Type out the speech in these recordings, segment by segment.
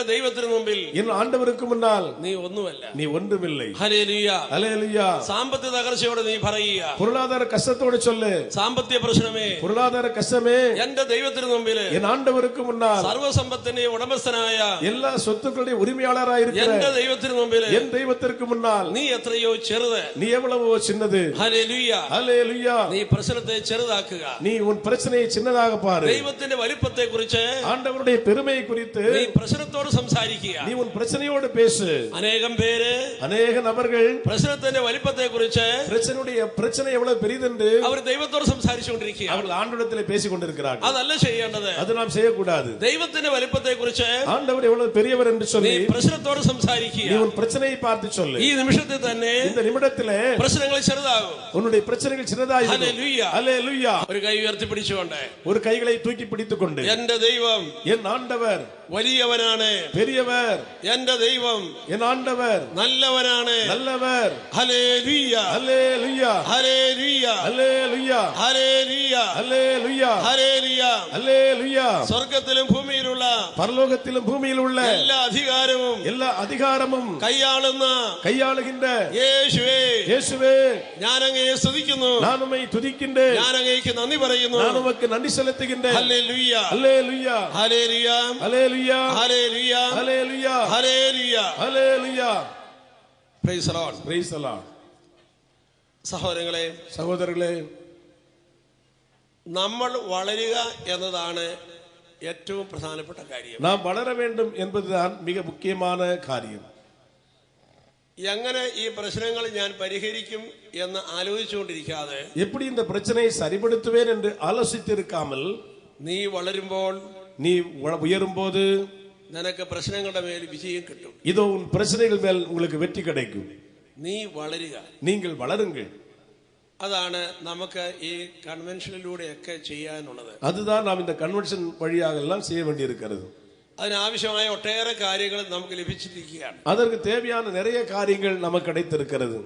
എന്റെ ദൈവത്തിന് മുമ്പിൽ என் ஆண்டவருக்கு முன்னால் നീ ഒന്നുമല്ല. நீ ஒன்றுமில்லை. ഹല്ലേലൂയ. ஹல்லேலூயா. സാമ്പത്തിക തകർച്ചയോടെ നീ പറയുക. பொருளாதார கஷ்டத்தோடு சொல்லு. സാമ്പത്തിക പ്രശ്നമേ, பொருளாதார கஷ்டமே, എന്റെ ദൈവത്തിന് മുമ്പിൽ என் ஆண்டவருக்கு முன்னால் സർവ്വസമ്പത്തിന്റെ ഉടമസ്ഥനായ எல்லா சொத்துக்களுடைய உரிமையாளராய் இருக்கிற എന്റെ ദൈവത്തിന് മുമ്പിൽ என் தெய்வத்திற்கு முன்னால் നീ എത്രയോ ചെറുത്. நீ எவ்வளவோ சின்னது. ഹല്ലേലൂയ. ஹல்லேலூயா. നീ പ്രശ്നത്തെ ചെറുതാക്കുക. நீ உன் பிரச்சனையை சின்னதாக பாரு. ദൈവത്തിന്റെ വലിപ്പത്തെ കുറിച്ച്, ஆண்டவருடைய பெருமையை குறித்து നീ പ്രശ്നത്തോട് സംസാരിക്കുക. நீ உன் பிரச்சனையோடு பேசு. അനേകം പേര് அநேக நபர்கள் പ്രശ്നത്തിന്റെ വലിപ്പത്തെ കുറിച്ച്, பிரச்சனை எவ்வளவு பெரிதென்று അവർ ദൈവത്തോട് സംസാരിച്ചുകൊണ്ടിരിക്കുക. அவர்கள் ஆண்டவரிடத்தில் பேசிக் கொண்டிருக்கிறார்கள். അതല്ല ചെയ്യേണ്ടത്. அது நாம் செய்யக்கூடாது. ദൈവത്തിന്റെ വലിപ്പത്തെ കുറിച്ച്, ஆண்டவர் எவ்வளவு பெரியவர் என்று சொல்லி നീ പ്രശ്നത്തോട് സംസാരിക്കുക. நீ உன் பிரச்சனையை பார்த்து சொல்லு. ഈ നിമിഷത്തിൽ തന്നെ இந்த நிமிடத்திலே പ്രശ്നങ്ങൾ ചെറുതാകും. உன்னுடைய பிரச்சனைகள் சின்னதாய் இருக்கும். ഹല്ലേലൂയ. ஹல்லேலூயா. ഒരു കൈ ഉയർത്തി പിടിച്ചുകൊണ്ട്, ஒரு கைகளை தூக்கி பிடித்துக்கொண்டு, എന്റെ ദൈവം என் ஆண்டவர் വലിയവനാണ്, பெரியவர், എന്റെ ദൈവം என் ஆண்டவர் നല്ലവനാണ്. நல்லவர். ഹല്ലേലൂയ. ஹல்லேலூயா. ഹല്ലേലൂയ. ஹல்லேலூயா. ഹല്ലേലൂയ. ஹல்லேலூயா. ഹല്ലേലൂയ. ஹல்லேலூயா. സ്വർഗ്ഗത്തിലും ഭൂമിയിലുള്ള பரலோகத்திலும் பூமியில் உள்ள എല്ലാ അധികാരവും எல்லா அதிகாரமும் கையாளுகின்ற യേശുവേ, இயேசுவே, ഞാൻ അങ്ങയെ സ്തുതിക്കുന്നു, நான் உம்மை துதிக்கின்றேன், ഞാൻ അങ്ങേക്ക് നന്ദി പറയുന്നു, நான் உமக்கு நன்றி செலுத்துகின்றேன். ഹല്ലേലൂയ. ஹல்லேலூயா. ഹല്ലേലൂയ. ஹல்லேலூயா. ഹല്ലേലൂയ. ஹல்லேலூயா. ഹല്ലേലൂയ. ஹல்லேலூயா. Praise the Lord. Praise the Lord. സഹോദരങ്ങളെ, சகோதரர்களே, നമ്മൾ വളരുക എന്നതാണ് ഏറ്റവും പ്രധാനപ്പെട്ട കാര്യം. நாம் வளர வேண்டும் என்பதுதான் மிக முக்கியமான காரியம். എങ്ങനെ ഈ പ്രശ്നങ്ങൾ ഞാൻ പരിഹരിക്കും എന്ന് ആലോചിച്ചുകൊണ്ടിരിക്കാതെ, எப்படி இந்த பிரச்சனையை சரிபடுத்துவேன் என்று ஆலோசித்திருக்காமல், നീ വളരുമ്പോൾ, நீ உயரும்போது നിനക്ക് പ്രശ്നങ്ങളുടെ മേൽ വിജയം കിട്ടും. இதோ உன் பிரச்சனைகள் மேல் உங்களுக்கு வெற்றி கிடைக்கும். നീ വളരുക. நீங்கள் வளருங்கள். അതാണ് നമുക്ക് ഈ കൺവെൻഷനിലൂടെയൊക്കെ ചെയ്യാനുള്ളത്. அதுதான் நாம் இந்த கன்வென்ஷன் வழியாக எல்லாம் செய்ய வேண்டியிருக்கிறது. അതിനാവശ്യമായ ഒട്ടേറെ കാര്യങ്ങൾ നമുക്ക് ലഭിച്ചിരിക്കുകയാണ്. அதற்கு தேவையான நிறைய காரியங்கள் நமக்கு கிடைத்திருக்கிறது.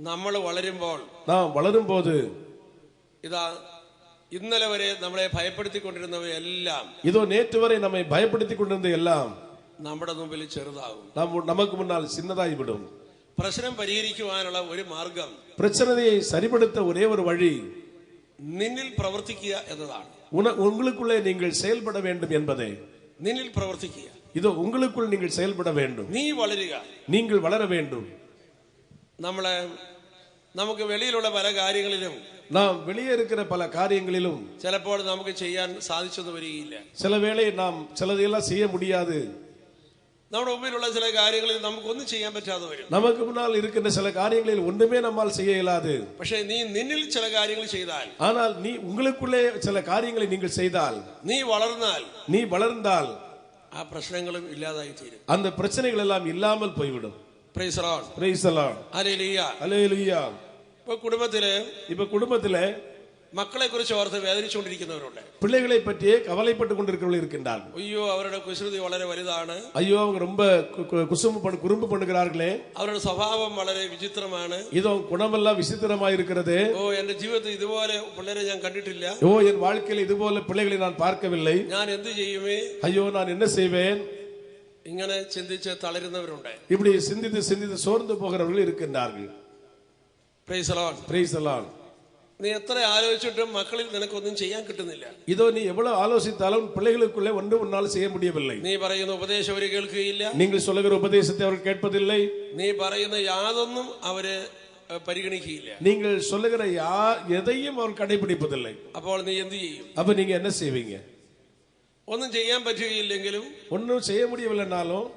നമ്മൾ വളരുമ്പോൾ, நாம் வளரும்போது, ഇതാ ഇന്നലെ വരെ നമ്മളെ ഭയപ്പെടുത്തിക്കൊണ്ടിരുന്നവയെല്ലാം, இதோ நேற்று வரை நம்மை பயப்படுத்திக் கொண்டிருந்த எல்லாம் നമ്മുടെ മുമ്പിൽ ചെറുതാകും. நமக்கு முன்னால் சின்னதாகிவிடும். പ്രശ്നം പരിഹരിക്കുവാനുള്ള ഒരു മാർഗം, பிரச்சனையை சரிபடுத்த ஒரே ஒரு வழி നിന്നിൽ പ്രവർത്തിക്കുക എന്നതാണ്. உங்களுக்குள்ளே நீங்கள் செயல்பட வேண்டும் என்பதே. നിന്നിൽ പ്രവർത്തിക്കുക. இதோ உங்களுக்குள் நீங்கள் செயல்பட வேண்டும். നീ വളരുക. நீங்கள் வளர வேண்டும். നമുക്ക് വെളിയിലുള്ള പല കാര്യങ്ങളിലും, நாம் வெளியே இருக்கிற பல காரியங்களிலும் ചിലപ്പോൾ നമുക്ക് ചെയ്യാൻ സാധിച്ചെന്ന് വരികയില്ല. சில வேளை நாம் சிலதையெல்லாம் செய்ய முடியாது. നമ്മുടെ മുമ്പിലുള്ള ചില കാര്യങ്ങളിൽ നമുക്കൊന്നും ചെയ്യാൻ പറ്റാതെ വരും. நமக்கு முன்னால் இருக்கின்ற சில காரியங்களில் ஒன்றுமே நம்மால் செய்ய இயலாது. പക്ഷേ നീ നിന്നിൽ ചില കാര്യങ്ങൾ ചെയ്താൽ, ஆனால் நீ உங்களுக்குள்ளே சில காரியங்களை நீங்கள் செய்தால், നീ வளர்ந்தால் ആ പ്രശ്നങ്ങളും ഇല്ലാതായി തീരും. அந்த பிரச்சனைகள் எல்லாம் இல்லாமல் போய்விடும். Praise the Lord. Praise the Lord. ഹല്ലേലൂയ. ஹல்லேலூயா. இப்ப குடும்பத்திலே മക്കളെ കുറിച്ച് ഓർത്ത് വേദനിച്ചുകൊണ്ടിരിക്കുന്നവരുണ്ട്. பிள்ளைகளை பற்றியே கவலைப்பட்டு கொண்டிருக்கிறவர்கள் இருக்கின்றார்கள். ஐயோ, அவருடைய குசൃതി വളരെ വലുതാണ്. ஐயோ, அவங்க ரொம்ப குறும்பு பண்ணுகிறார்களே. അവരുടെ സ്വഭാവം വളരെ വിചിത്രമാണ്. இதோ குணமெல்லாம் விசித்திரமாய் இருக்கிறது. ഓ, എന്റെ ജീവിതത്തിൽ ഇതുപോലെ പിള്ളേരെ ഞാൻ കണ്ടിട്ടില്ല. ஓ, என் வாழ்க்கையில் இதுபோல பிள்ளைகளை நான் பார்க்கவில்லை. ഞാൻ എന്ത് ചെയ്യുമേ? ஐயோ, நான் என்ன செய்வேன்? ഇങ്ങനെ ചിന്തിച്ച് തളരുന്നവരുണ്ട്. இப்படி சிந்தித்து சோர்ந்து போகிறவர்கள் இருக்கின்றார்கள். Price the Lord. Praise the Lord. നീ എത്ര ആലോചിച്ചിട്ടും മക്കളിൽ നിനക്കൊന്നും ചെയ്യാൻ കിട്ടുന്നില്ല. இதோ நீ எவ்வளவு ஆலோசித்தாலும் பிள்ளைகளுக்குள்ளே ஒன்று உன்னால் செய்ய முடியவில்லை. നീ പറയുന്ന ഉപദേശം അവർ കേൾക്കുകയില്ല. நீங்கள் சொல்லுகிற உபதேசத்தை அவர்கள் கேட்பதில்லை. നീ പറയുന്ന യാതൊന്നും അവര് പരിഗണിക്കുകയില്ല. நீங்கள் சொல்லுகிற எதையும் அவர் கடைபிடிப்பதில்லை. അപ്പോൾ നീ എന്ത് ചെയ്യും? அப்ப நீங்க என்ன செய்வீங்க? ഒന്നും ചെയ്യാൻ പറ്റുകയില്ലെങ്കിലും, ஒன்றும் செய்ய முடியவில்லைனாலும்,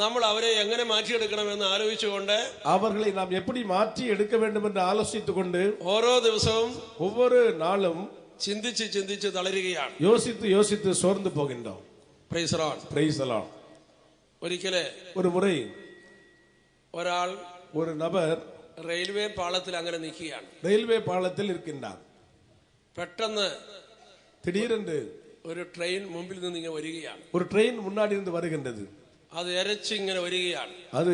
നമ്മൾ അവരെ എങ്ങനെ മാറ്റിയെടുക്കണമെന്ന് ആലോചിച്ചുകൊണ്ട്, அவர்களை நாம் எப்படி மாற்றி எடுக்க வேண்டும் என்று ஆலோசித்துக் கொண்டு, ഓരോ ദിവസവും ஒவ்வொரு நாளும் ചിന്തിച്ച് തളരുകയാണ്. யோசித்து சோர்ந்து போகின்றோம். Price the Lord. Praise the Lord. ഒരിക്കല് ஒரு முறை ஒரு நபர் റെയിൽവേ പാളത്തിൽ അങ്ങനെ നിൽക്കുകയാണ്. ரயில்வே பாலத்தில் இருக்கின்றார். പെട്ടെന്ന് திடீரென்று ഒരു ട്രെയിൻ മുമ്പിൽ നിന്ന് ഇങ്ങനെ വരികയാണ്. ஒரு ட்ரெயின் முன்னாடி இருந்து வருகின்றது. അത് ഇരച്ച് ഇങ്ങനെ വരികയാണ്. அது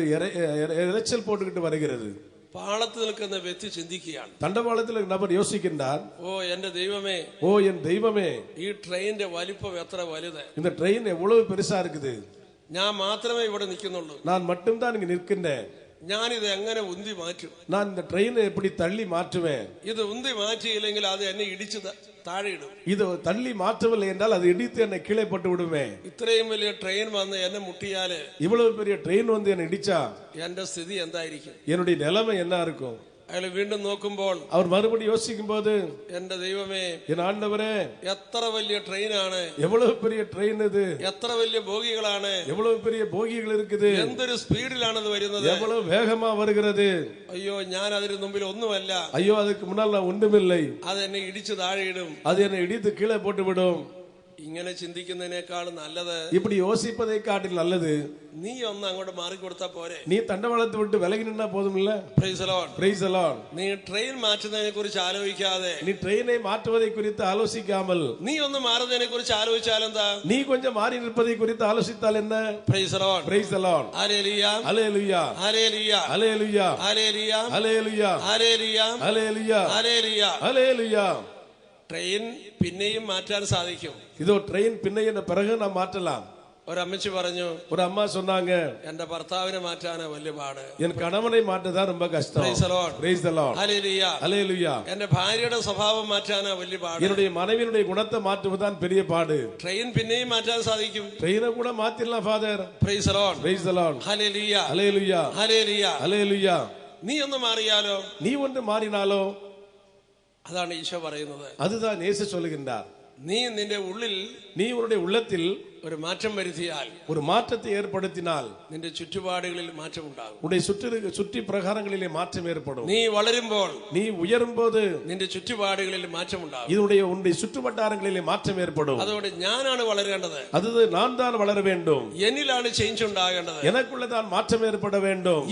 இரைச்சல் போட்டுக்கிட்டு வருகிறது. പാളത്തിൽ നിൽക്കുന്ന വ്യക്തി ചിന്തിക്കുകയാണ്. தண்டவாளத்தில் நபர் யோசிக்கின்றார். ഓ, എന്റെ ദൈവമേ, ஓ என் தெய்வமே, ഈ ട്രെയിനിന്റെ വലിപ്പം എത്ര വലുത്! இந்த ட்ரெயின் எவ்வளவு பெருசா இருக்குது! ഞാൻ മാത്രമേ ഇവിടെ നിൽക്കുന്നുള്ളൂ. நான் மட்டும்தான் இங்க நிற்கின்றேன். ഞാനിത് എങ്ങനെ ഉന്തി മാറ്റും? நான் இந்த ட்ரெயினை எப்படி தள்ளி மாற்றுவேன்? ഇത് ഉന്തി മാറ്റിയില്ലെങ്കിൽ അത് എന്നെ ഇടിച്ച് താഴെ ഇടും. இது தள்ளி மாற்றவில்லை என்றால் அது இடித்து என்னை கீழே போட்டு விடுமே. ഇത്രയും വലിയ ട്രെയിൻ വന്ന് എന്നെ മുട്ടിയാല്, இவ்வளவு பெரிய ட்ரெயின் வந்து என்னை இடிச்சா എന്റെ സ്ഥിതി എന്തായിരിക്കും? என்னுடைய நிலைமை என்ன இருக்கும்? അയാൾ വീണ്ടും നോക്കുമ്പോൾ அவர் மறுபடியும் யோசிக்கும் போது, എന്റെ ദൈവമേ, என் ஆண்டவரே, എത്ര വലിയ ട്രെയിനാണ്, எவ்வளவு பெரிய ட்ரெயின் இது, എത്ര വലിയ ബോഗികളാണ്, எவ்வளவு பெரிய போகிகள் இருக்குது, എന്തൊരു സ്പീഡിലാണ് ഇത് വരുന്നത്, எவ்வளவு வேகமா வருகிறது. അയ്യോ, ഞാൻ അതിന് മുമ്പിൽ ഒന്നുമല്ല, ஐயோ அதுக்கு முன்னால் நான் ஒன்றுமில்லை, അത് എന്നെ ഇടിച്ചു താഴെയിടും, அது என்னை இடித்து கீழே போட்டு விடும். ഇങ്ങനെ ചിന്തിക്കുന്നതിനേക്കാൾ നല്ലത്, இப்படி யோசிப்பதை காட்டில் நல்லது, നീ ഒന്ന് അങ്ങോട്ട് മാറിക്കൊടുത്താ പോരെ. நீ தண்டவாளத்தை விட்டு விலகி நின்னா போதும் இல்ல. Praise the Lord. Praise the Lord. നീ ട്രെയിൻ മാറ്റുന്നതിനെ കുറിച്ച് ആലോചിക്കാതെ, நீ ட்ரெயினை மாற்றுவதை குறித்து ஆலோசிக்காமல், നീ ഒന്ന് മാറുന്നതിനെ കുറിച്ച് ആലോചിച്ചാലെന്താ? நீ கொஞ்சம் மாறி நிற்பதை குறித்து ஆலோசித்தால் என்ன? Praise the Lord. Praise the Lord. ഹല്ലേലൂയ. Hallelujah. ഹല്ലേലൂയ. Hallelujah. ഹല്ലേലൂയ. Hallelujah. ഹല്ലേലൂയ. Hallelujah. ഹല്ലേലൂയ. Hallelujah. ട്രെയിൻ പിന്നെയും മാറ്റാൻ സാധിക്കും. இதோ ட்ரெயின் பின்ன என்ன பிறகு நான் மாற்றலாம். ഒരമ്മച്ചി പറഞ്ഞു, ஒரு அம்மா சொன்னாங்க, എന്റെ ഭർത്താവിനെ മാറ്റാനാ വലിയ പാട്, என் கணவனை மாற்றதான் ரொம்ப கஷ்டம். Praise the Lord. Praise the Lord. ഹല്ലേലൂയ. Hallelujah. എന്റെ ഭാര്യയുടെ സ്വഭാവം മാറ്റാനാ വലിയ പാട്, என்னுடைய மனைவியினுடைய குணத்தை மாற்றுவதுதான் பெரிய பாடு. ട്രെയിൻ പിന്നെയും മാറ്റാൻ സാധിക്കും. ட்ரெயினை கூட மாத்திரலாம் father. Praise the Lord. Praise the Lord. ഹല്ലേലൂയ. Hallelujah. ഹല്ലേലൂയ. Hallelujah. നീ ഒന്ന് മാറിയാലോ? நீ ஒன்று മാറിனாலோ? അതാണ് ഈശോ പറയുന്നത്. அதுதான் இயேசு சொல்லுகின்றார். നീ നിന്റെ ഉള്ളിൽ நீ உன்னுடைய உள்ளத்தில் ഒരു മാറ്റം വരുത്തിയാൽ, ஒரு மாற்றத்தை ஏற்படுத்தினால், നിന്റെ ചുറ്റുപാടുകളിൽ മാറ്റമുണ്ടാകും. உன்னுடைய சுற்றி பிரகாரங்களிலே மாற்றம் ஏற்படும். നീ വളരുമ്പോൾ, நீ உயரும் போது നിന്റെ ചുറ്റുപാടുകളിൽ മാറ്റമുണ്ടാകും. உன்னுடைய சுற்றுவட்டாரங்களிலே மாற்றம் ஏற்படும். അതോടെ ഞാനാണ് വളരേണ്ടത്, அது நான் தான் வளர வேண்டும், എന്നിലാണ് ചേഞ്ച് ഉണ്ടാകേണ്ടത്. எனக்குள்ளதான் மாற்றம் ஏற்பட வேண்டும்.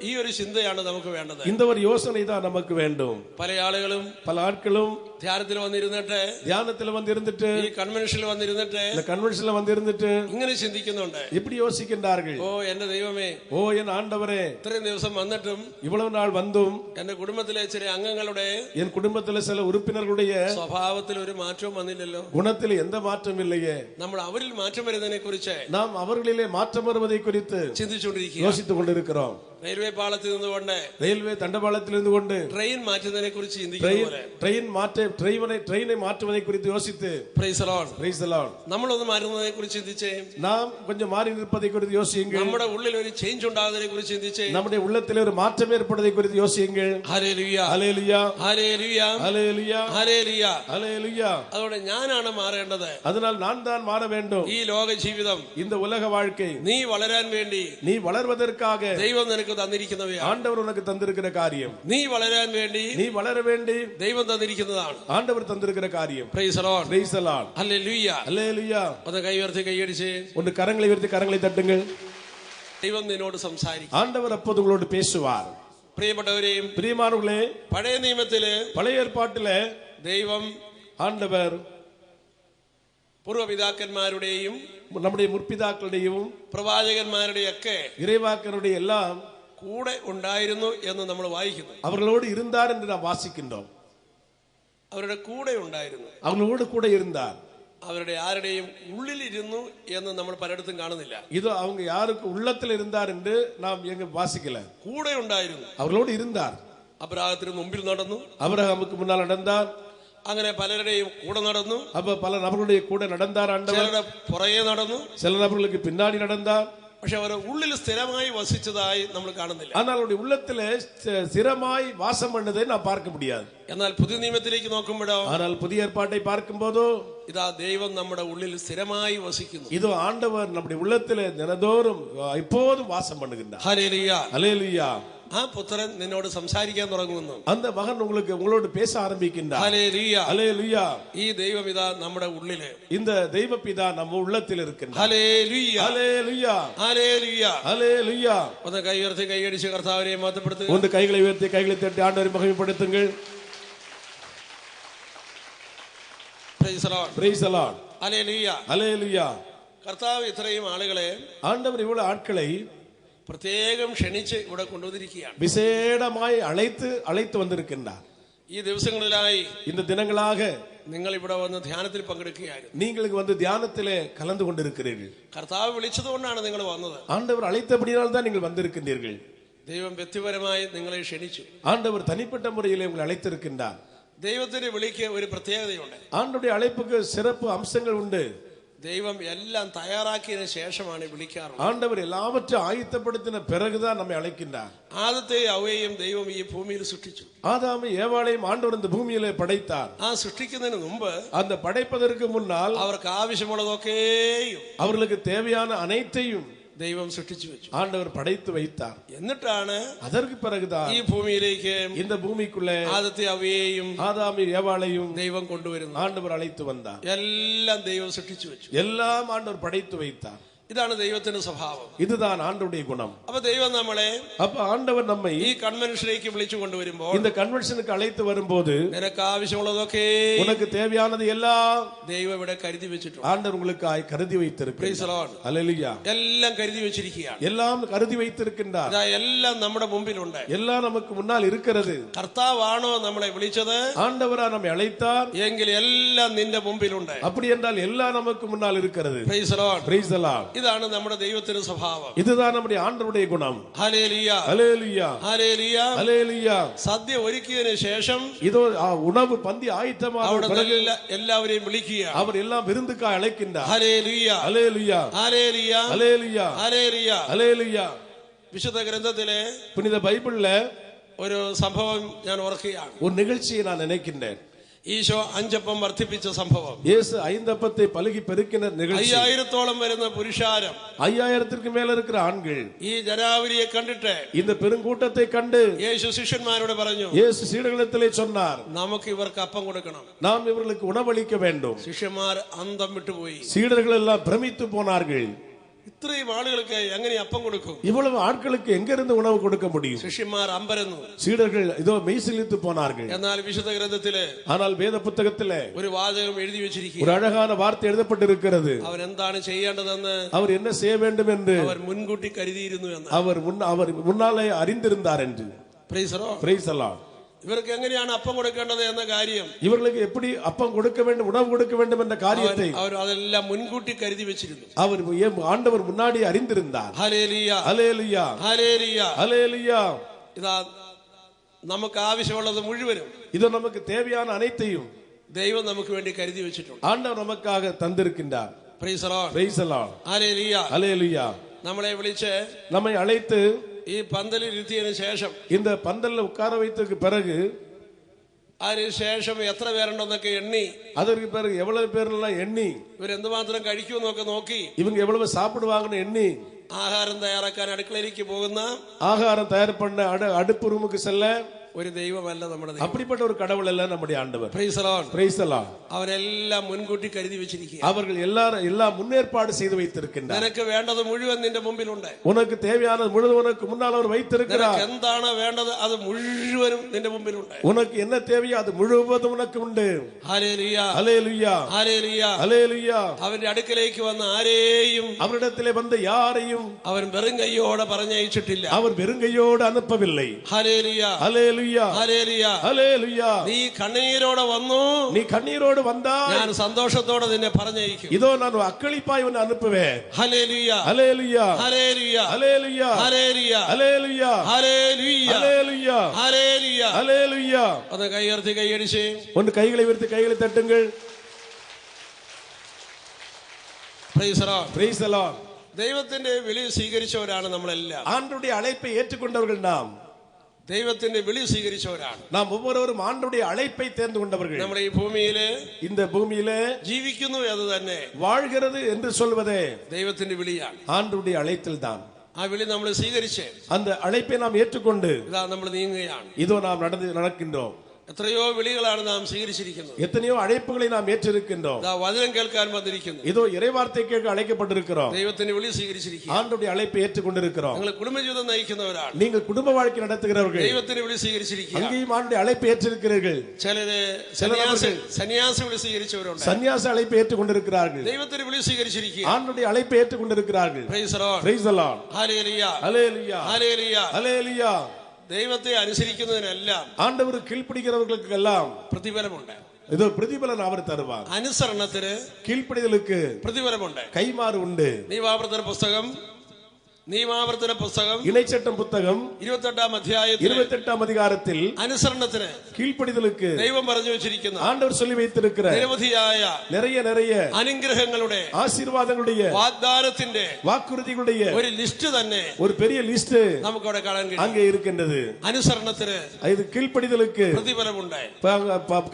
ഈ ഒരു ചിന്തയാണ് നമുക്ക് വേണ്ടത്. இந்த ஒரு யோசனை தான் நமக்கு வேண்டும். പല ആളുകളും பல ஆட்களும் ധ്യാനത്തിൽ വന്നിരുന്നിട്ട്, தியானத்தில் வந்து இருந்துட்டு, ഈ കൺവെൻഷനിൽ വന്നിരുന്നിട്ട്, இந்த கன்வென்ஷன்ல வந்து இருந்துட்டு ഇങ്ങനെ ചിന്തിക്കുന്നുണ്ട്. இப்படி யோசிக்கின்றார்கள், ഓ എന്റെ ദൈവമേ, ஓ என் ஆண்டவரே, ഇത്രയും ദിവസം വന്നിട്ടും இவ்வளவு நாள் வந்தும் എന്റെ കുടുംബത്തിലെ ചില അംഗങ്ങളുടെ என் குடும்பத்தில் சில உறுப்பினர்களுடைய സ്വഭാവത്തിൽ ഒരു മാറ്റവും വന്നില്ലല്ലോ, குணத்தில் எந்த மாற்றம் இல்லையே. നമ്മൾ അവരിൽ മാറ്റം വരുന്നതിനെ കുറിച്ച് நாம் அவர்களிலே மாற்றம் வருவதை குறித்து ചിന്തിച്ചുകൊണ്ടിരിക്കുക. யோசித்துக் கொண்டிருக்கிறோம். റെയിൽവേ പാളത്തിൽ നിന്നുകൊണ്ട്, ரயில்வே தண்டவாளத்தில் இருந்து கொண்டு ട്രെയിൻ മാറ്റുന്നതിനെ കുറിച്ച് ചിന്തിക്കുന്ന പോലെ, ட்ரெயினை மாற்றுவதை குறித்து யோசித்து, Praise the Lord. Praise the Lord. നമ്മളൊന്ന് മാറുന്നതിനെ കുറിച്ച് ചിന്തിച്ചേ. நாம் கொஞ்சம் மாறி நிற்பதை குறித்து யோசியுங்கள். നമ്മുടെ ഉള്ളിൽ ഒരു ചേഞ്ച് ഉണ്ടാകുന്നതിനെ കുറിച്ച് ചിന്തിച്ചേ. நம்முடைய உள்ளத்தில் ஒரு மாற்றம் ஏற்படுவதை குறித்து யோசியுங்கள். ഹല്ലേലൂയ. ஹல்லேலூயா. ഹല്ലേലൂയ. ஹல்லேலூயா. ഹല്ലേലൂയ. ஹல்லேலூயா. അതോടെ ഞാനാണ് മാറേണ്ടത്. அதனால் நான் தான் மாற வேண்டும். ഈ ലോക ജീവിതം, இந்த உலக வாழ்க்கை നീ വളരാൻ വേണ്ടി நீ வளர்வதற்காக ദൈവം നിനക്ക് തന്നിരിക്കുന്നവയാണ്. ஆண்டவர் உனக்கு தந்திருக்கிற காரியம். നീ വളരാൻ വേണ്ടി நீ வளர வேண்டி ദൈവം തന്നിരിക്കുന്നതാണ്. ஆண்டவர் தந்திருக்கிற காரியம். Praise the Lord. Praise the Lord. ഹല്ലേലൂയ. ஹல்லேலூயா. ഒന്ന് കൈ ഉയർത്തി കൈയടിച്ച് ஒன்று கரங்களை உயர்த்தி கரங்களை தட்டுங்கள். ദൈവം നിന്നോട് സംസാരിക്കും. ஆண்டவர் அப்போது உங்களோடு பேசுவார். പ്രിയപ്പെട്ടവരെയും, பிரியமானவர்களே, പഴയ നിയമത്തില് பழைய ஏற்பாட்டிலே ദൈവം ஆண்டவர் പൂർവ്വപിതാക്കന്മാരുടെയും நம்முடைய முற்பிதாக்களுடையும் പ്രവാചകന്മാരുടെയൊക്കെ இறைவாக்கனுடைய எல்லாம் കൂടെ ഉണ്ടായിരുന്നു എന്ന് നമ്മൾ വായിക്കുന്നു. அவர்களோடு இருந்தார் என்று நாம் வாசிக்கின்றோம். അവരുടെ കൂടെ ഉണ്ടായിരുന്നു, அவர்களோடு கூட இருந்தார். അവരുടെ ആരുടെയും ഉള്ളിലിരുന്നു എന്ന് നമ്മൾ പലയിടത്തും കാണുന്നില്ല. இது அவங்க யாருக்கு உள்ளத்தில் இருந்தார் என்று நாம் எங்க வாசிக்கல. കൂടെ ഉണ്ടായിരുന്നു. அவர்களோடு இருந்தார். അബ്രാഹത്തിന് മുമ്പിൽ നടന്നു, அபிரகாமுக்கு முன்னால் நடந்தார். അങ്ങനെ പലരുടെയും കൂടെ നടന്നു. அப்ப பல நபர்களுடைய கூட நடந்தார் ஆண்டவர். ചിലരുടെ പുറകെ നടന്നു, சில நபர்களுக்கு பின்னாடி நடந்தார். പക്ഷെ അവരുടെ ഉള്ളിൽ സ്ഥിരമായി വസിച്ചതായി നമ്മൾ കാണുന്നില്ല. ஆனால் அவருடைய உள்ளத்திலே ஸ்திரமாய் வாசம் பண்ணதை நாம் பார்க்க முடியாது. എന്നാൽ പുതിയ നിയമത്തിലേക്ക് നോക്കുമ്പോഴോ, ஆனால் புதிய ஏற்பாட்டை பார்க்கும் போதோ, ഇതാ ദൈവം നമ്മുടെ ഉള്ളിൽ സ്ഥിരമായി വസിക്കുന്നു. இதோ ஆண்டவர் நம்முடைய உள்ளத்திலே தினதோறும் எப்போதும் வாசம் பண்ணுகின்றார். ഹല്ലേലൂയ. ஹல்லேலூயா. ആ പുത്രൻ നിന്നോട് സംസാരിക്കാൻ തുടങ്ങുന്നു. அந்த மகன் உங்களோடு பேச ஆரம்பிக்கின்றார். ഹല്ലേലൂയ. ஹல்லேலூயா. ഈ ദൈവം ഇതാ നമ്മുടെ ഉള്ളില്. இந்த தெய்வ பிதா நம்ம உள்ளத்தில் இருக்கின்றார். ഹല്ലേലൂയ. ஹல்லேலூயா. ഹല്ലേലൂയ. ஹல்லேலூயா. ഒന്ന് കൈ ഉയർത്തി കൈയടിച്ച് കർത്താവിനെ മഹത്വപ്പെടുത്തുക. ஒன்று கைகளை உயர்த்தி கைகளை தட்டி ஆண்டவரை மகிமைப்படுத்துங்கள். Praise the Lord. Praise the Lord. ഹല്ലേലൂയ. ஹல்லேலூயா. കർത്താവ് ഇത്രയും ആളുകളെ ஆண்டவர் இவ்வளவு ஆட்களை പ്രത്യേകം ക്ഷണിച്ച് ഇവിടെ കൊണ്ടുവന്നിരിക്കുകയാണ്. விசேடமாய் அழைத்து வந்திருக்கின்றார். ഈ ദിവസങ്ങളിലായി இந்த தினங்களாக നിങ്ങൾ ഇവിടെ വന്ന് ധ്യാനത്തിൽ പങ്കെടുക്കുകയായിരുന്നു. நீங்கள் வந்து தியானத்திலே கலந்து கொண்டிருக்கிறீர்கள். കർത്താവ് വിളിച്ചതുകൊണ്ടാണ് നിങ്ങൾ വന്നത്. ஆண்டவர் அழைத்தபடியால் தான் நீங்கள் வந்திருக்கின்றீர்கள். ദൈവം വ്യക്തിപരമായി നിങ്ങളെ ക്ഷണിച്ചു. ஆண்டவர் தனிப்பட்ட முறையிலே உங்களை அழைத்திருக்கின்றார். ദൈവത്തിന്റെ വിളിക്ക് ഒരു പ്രത്യേകതയുണ്ട്. ஆண்டவருடைய அழைப்புக்கு சிறப்பு அம்சங்கள் உண்டு. ദൈവം എല്ലാം തയ്യാറാക്കിയതിനു ശേഷമാണ് വിളിക്കാറുള്ളത്. ஆண்டவர் எல்லாவற்றையும் ஆயத்தப்படுத்தின பிறகுதான் நம்மை அழைக்கின்றார். ആദത്തെ അവയെയും ദൈവം ഈ ഭൂമിയിൽ സൃഷ്ടിച്ചു. ஆதாமை ஏவாளையும் ஆண்டவர் இந்த பூமியிலே படைத்தார். ആ സൃഷ്ടിക്കുന്നതിന് മുമ്പ് அந்த படைப்பதற்கு முன்னால் അവർക്ക് ആവശ്യമുള്ളതൊക്കെയും அவர்களுக்கு தேவையான அனைத்தையும் ദൈവം സൃഷ്ടിച്ചു വെച്ചു. ஆண்டவர் படைத்து வைத்தார். എന്നിട്ടാണ് அதற்கு பிறகுதான் ഈ ഭൂമിയിലേക്ക് இந்த பூமிக்குள்ளே ആദത്തെ അവയെയും ஆதாமி ஏவாளையும் ദൈവം കൊണ്ടുവരുന്നു. ஆண்டவர் அழைத்து வந்தார். എല്ലാം ദൈവം സൃഷ്ടിച്ചു വെച്ചു. எல்லாம் ஆண்டவர் படைத்து வைத்தார். ഇതാണ് ദൈവത്തിന്റെ സ്വഭാവം. இதுதான் ஆண்டவருடைய குணம். അപ്പൊ ദൈവം നമ്മളെ அப்ப ஆண்டவர் நம்மை ഈ കൺവെൻഷനിലേക്ക് വിളിച്ചു കൊണ്ടുവരുമ്പോൾ இந்த கன்வென்ஷனுக்கு அழைத்து வரும்போது നിനക്ക് ആവശ്യമുള്ളതൊക്കെ உனக்கு தேவையானது எல்லாம் ദൈവം ഇവിടെ കരുതി വെച്ചിട്ടുണ്ട്. ஆண்டவர் உங்களுக்காய் கருதி வைத்திருக்கிறார். அல்லேலூயா. എല്ലാം കരുതി വെച്ചിരിക്കുകയാണ്. எல்லாம் கருதி வைத்திருக்கின்றார். എല്ലാം നമ്മുടെ മുമ്പിലുണ്ട്. எல்லாம் நமக்கு முன்னால் இருக்கிறது. കർത്താവാണോ നമ്മളെ വിളിച്ചത്? ஆண்டவரா நம்மை அழைத்தார் എങ്കിൽ എല്ലാം നിന്റെ മുമ്പിലുണ്ട്. அப்படி என்றால் எல்லாம் நமக்கு முன்னால் இருக்கிறது. Praise the Lord. Praise the Lord. ഇതാണ് നമ്മുടെ ദൈവത്തിന്റെ സ്വഭാവം. இதுதான் நம்முடைய ஆண்டவருடைய குணம். ഹല്ലേലൂയ. அல்லேலூயா. ഹല്ലേലൂയ. அல்லேலூயா. സദ്യ ഒരുക്കിയതിനു ശേഷം இதோ உணவு பந்தி ஆயத்தமான பிறகு എല്ലാവരെയും വിളിക്കുക. அவர் எல்லாம் விருந்துக்காய் அழைக்கின்றார். ഹല്ലേലൂയ. அல்லேலூயா. ഹല്ലേലൂയ. அல்லேலூயா. ഹല്ലേലൂയ. அல்லேலூயா. വിശുദ്ധ ഗ്രന്ഥത്തിലെ புனித பைபிள்ல ഒരു സംഭവം ഞാൻ ഓർക്കുകയാണ്. ஒரு நிகழ்ச்சியை நான் நினைக்கின்றேன். ഈശോ 5 അപ്പം വർദ്ധിപ്പിച്ച സംഭവം. இயேசு 5 அப்பத்தை பலுகி பெருக்கின நிகழ்ச்சி. 5000-ഓളം വരുന്ന പുരുഷാരം, 5000க்கு மேல இருக்கிற ஆண்கள் ഈ ജനാവലിയെ കണ്ടിട്ട് இந்த பெருங்கூட்டத்தை கண்டு യേശു ശിഷ്യന്മാരോട് പറഞ്ഞു, இயேசு சீடர்களிடத்திலே சொன்னார், നമുക്ക് ഇവർക്ക് അപ്പം കൊടുക്കണം. நாம் இவர்களுக்கு உணவளிக்க வேண்டும். ശിഷ്യന്മാർ അന്തം വിട്ടുപോയി. சீடர்கள் எல்லாம் பிரமித்து போனார்கள். ഇത്രയും ആളുകൾക്ക് എങ്ങനെ അപ്പം കൊടുക്കും? இவ்வளவு ஆட்களுக்கு எங்கிருந்து உணவு கொடுக்க முடியும்? ശിഷ്യന്മാർ അമ്പരന്നു. சீடர்கள் இதோ மெய்சிலித்து போனார்கள். എന്നാൽ വിശുദ്ധ ഗ്രന്ഥത്തില് ஆனால் வேத புத்தகத்திலே ഒരു வாചகம் എഴുതി വെച്ചിരിക്കുന്നു. ஒரு அழகான வார்த்தை எழுதப்பட்டிருக்கிறது. അവർ എന്താണ് ചെയ്യേണ്ടതെന്ന് அவர் என்ன செய்ய வேண்டும் என்று അവർ മുൻകൂട്ടി കരുതിയിരുന്നു എന്ന്. அவர் முன்னாலே அறிந்திருந்தார் என்று. Price the Lord. Praise the Lord. ഇവർക്ക് എങ്ങനെയാണ് അപ്പം കൊടുക്കേണ്ടത് എന്ന കാര്യം, இவர்களுக்கு எப்படி அப்பம் கொடுக்க வேண்டும், உணவு கொடுக்க வேண்டும் என்ற காரியத்தை അവർ അതെല്ലാം മുൻകൂട്ടി കരുതി വെച്ചിരുന്നു. அவர் ஆண்டவர் முன்னாடி அறிந்திருந்தார். ഹല്ലേലൂയ. அல்லேலூயா. ഹല്ലേലൂയ. அல்லேலூயா. ഇതാ നമുക്ക് ആവശ്യമുള്ളത് മുഴുവനും இது நமக்கு தேவையான அனைத்தையும் ദൈവം നമുക്ക് വേണ്ടി കരുതി വെച്ചിട്ടുണ്ട്. ஆண்டவர் நமக்காக தந்திருக்கின்றார். Praise the Lord. Praise the Lord. ഹല്ലേലൂയ. அல்லேலூயா. നമ്മളെ വിളിച്ച് நம்மை அழைத்து ഈ പന്തലിൽ ഇരുത്തിയതിനു ശേഷം, இந்த பந்தல்ல உட்கார வைத்ததுக்கு பிறகு, അതിനുശേഷം എത്ര പേരുണ്ടെന്നൊക്കെ എണ്ണി, அதற்கு பிறகு எவ்வளவு பேர்லாம் எண்ணி, ഇവരെന്തുമാത്രം കഴിക്കുമെന്നൊക്കെ നോക്കി, இவங்க எவ்வளவு சாப்பிடுவாங்கன்னு எண்ணி, ആഹാരം തയ്യാറാക്കാൻ അടുക്കളയിലേക്ക് പോകുന്ന, ஆகாரம் தயார் பண்ண அடுப்பு ரூமுக்கு செல்ல ഒരു ദൈവമല്ല നമ്മുടെ ദൈവം. அப்படிப்பட்ட ஒரு கடவுள் அல்ல நம்முடைய ஆண்டவர். Price the Lord. Praise the Lord. അവരെല്ലാം മുൻകൂട്ടി കരുതി വെച്ചിരിക്കുക. அவர்கள் எல்லாம் முன்னேற்பாடு செய்து வைத்திருக்கின்றார். നിനക്ക് വേണ്ടത് മുഴുവൻ നിന്റെ മുമ്പിലുണ്ട്. உனக்கு தேவையானது முழுவதும் உனக்கு முன்னால் அவர் வைத்திருக்கிறார். നിനക്ക് എന്താണ് വേണ്ടത് അത് മുഴുവനും നിന്റെ മുമ്പിലുണ്ട്. உனக்கு என்ன தேவையோ அது முழுவதும் உனக்கு உண்டு. ഹല്ലേലൂയ. அல்லேலூயா. ഹല്ലേലൂയ. அல்லேலூயா. അവന്റെ അടുക്കലേക്ക് വന്ന ആരെയും அவரிடத்திலே வந்த யாரையும் അവൻ വെറും കൈയോടെ പറഞ്ഞയച്ചിട്ടില്ല. அவர் வெறுங்கையோடு அனுப்பவில்லை. ഹല്ലേലൂയ. அல்லேலூயா. ഹല്ലേലൂയ. அல்லேலூயா. നീ കണ്ണീരോടെ വന്നു, நீ கண்ணீரோடு வந்தால் ഞാൻ സന്തോഷത്തോടെ നിന്നെ പറഞ്ഞയക്കും. இதோ நான் அக்களிப்பாய் உன்னை அனுப்புவேன். ഹല്ലേലൂയ. அல்லேலூயா. ഹല്ലേലൂയ. அல்லேலூயா. ഹല്ലേലൂയ. அல்லேலூயா. ഹല്ലേലൂയ. அல்லேலூயா. ഹല്ലേലൂയ. அல்லேலூயா. ഒന്ന് കൈയുയർത്തി കൈയടിച്ച് ஒன்று கைகளை உயர்த்தி கைகளை தட்டுங்கள். Price the Lord. Praise the Lord. ദൈവത്തിന്റെ വിളി സ്വീകരിച്ചവരാണ് നമ്മളെല്ലാം. ஆண்டவருடைய அழைப்பை ஏற்றுக்கொண்டவர்கள் நாம். ദൈവത്തിന്റെ വിളി സ്വീകരിച്ചവരാണ് நாம் ஒவ்வொருவரும் ஆண்டவருடைய அழைப்பை தேர்ந்து கொண்டவர்கள். നമ്മുടെ ഈ ഭൂമിയില് இந்த பூமியிலே ജീവിക്കുന്നു എന്ന് തന്നെ வாழ்கிறது என்று சொல்வதே ദൈവത്തിന്റെ വിളിയാണ്. ஆண்டவருடைய அழைத்தல் தான். ആ വിളി നമ്മൾ സ്വീകരിച്ച് அந்த அழைப்பை நாம் ஏற்றுக்கொண்டு ഇതാ നമ്മൾ നീങ്ങുകയാണ്. இதோ நாம் நடக்கின்றோம். എത്രയോ വിളികളാണ് നാം സ്വീകരിച്ചിരിക്കുന്നത്. எத்தனையோ அழைப்புகளை நாம் ஏற்றிருக்கின்றோம். ഇതാ വചനം കേൾക്കാൻ വന്നിരിക്കുന്നു. இதோ இறைவார்த்தை கேட்க அழைக்கப்பட்டிருக்கிறோம். ദൈവത്തിന്റെ വിളി സ്വീകരിച്ചിരിക്കുക. ஆண்டவருடைய அழைப்பை ஏற்றுக்கொண்டிருக்கிறோம். നിങ്ങൾ കുടുംബജീവിതം നയിക്കുന്നവരാണ്. நீங்கள் குடும்ப வாழ்க்கை நடத்துகிறவர்கள். ദൈവത്തിന്റെ വിളി സ്വീകരിച്ചിരിക്കുക. அங்கேயும் ஆண்டவருடைய அழைப்பை ஏற்றிருக்கிறீர்கள். ചിലര് സന്യാസ വിളി സ്വീകരിച്ചവരുണ്ട്. சன்னியாச அழைப்பை ஏற்றுக்கொண்டிருக்கிறார்கள். ദൈവത്തിന്റെ വിളി സ്വീകരിച്ചിരിക്കുക. ஆண்டவருடைய அழைப்பை ஏற்றுக்கொண்டிருக்கிறார்கள். Praise the Lord. Praise the Lord. ഹല്ലേലൂയ. அல்லேலூயா. ഹല്ലേലൂയ. அல்லேலூயா. ദൈവത്തെ അനുസരിക്കുന്നതിനെല്ലാം ஆண்டவர் கீழ்ப்படிகிறவர்களுக்கு எல்லாம் പ്രതിഫലമുണ്ട്. இதோ பிரதிபலன் அவர் தருவார். അനുസരണത്തിന് கீழ்ப்படிதலுக்கு പ്രതിഫലമുണ്ട്. கைமாறு உண்டு. നിയമാവർത്തന പുസ്തകം ഇണച്ചട്ടം പുസ്തകം 28-ാം അധ്യായത്തിൽ 28-ാം அதிகாரത്തിൽ അനുസരണത്തിന് கீழ்ப்படிதலுக்கு ദൈവം പറഞ്ഞു വെച്ചിരിക്കുന്ന ஆண்டவர் சொல்லி வைத்திருக்கிற നിരവധിയായ நிறைய അനുഗ്രഹങ്ങളുടെ ஆசீர்வாதங்களுடைய വാഗ്ദാനത്തിന്റെ வாக்குறுதிகளுடைய ഒരു ലിസ്റ്റ് തന്നെ ஒரு பெரிய லிஸ்ட் നമുക്ക് അവിടെ കാണാൻ കഴിയും. அங்கே இருக்கின்றது. അനുസരണത്തിന് இது கீழ்ப்படிதலுக்கு പ്രതിഫലമുണ്ട്,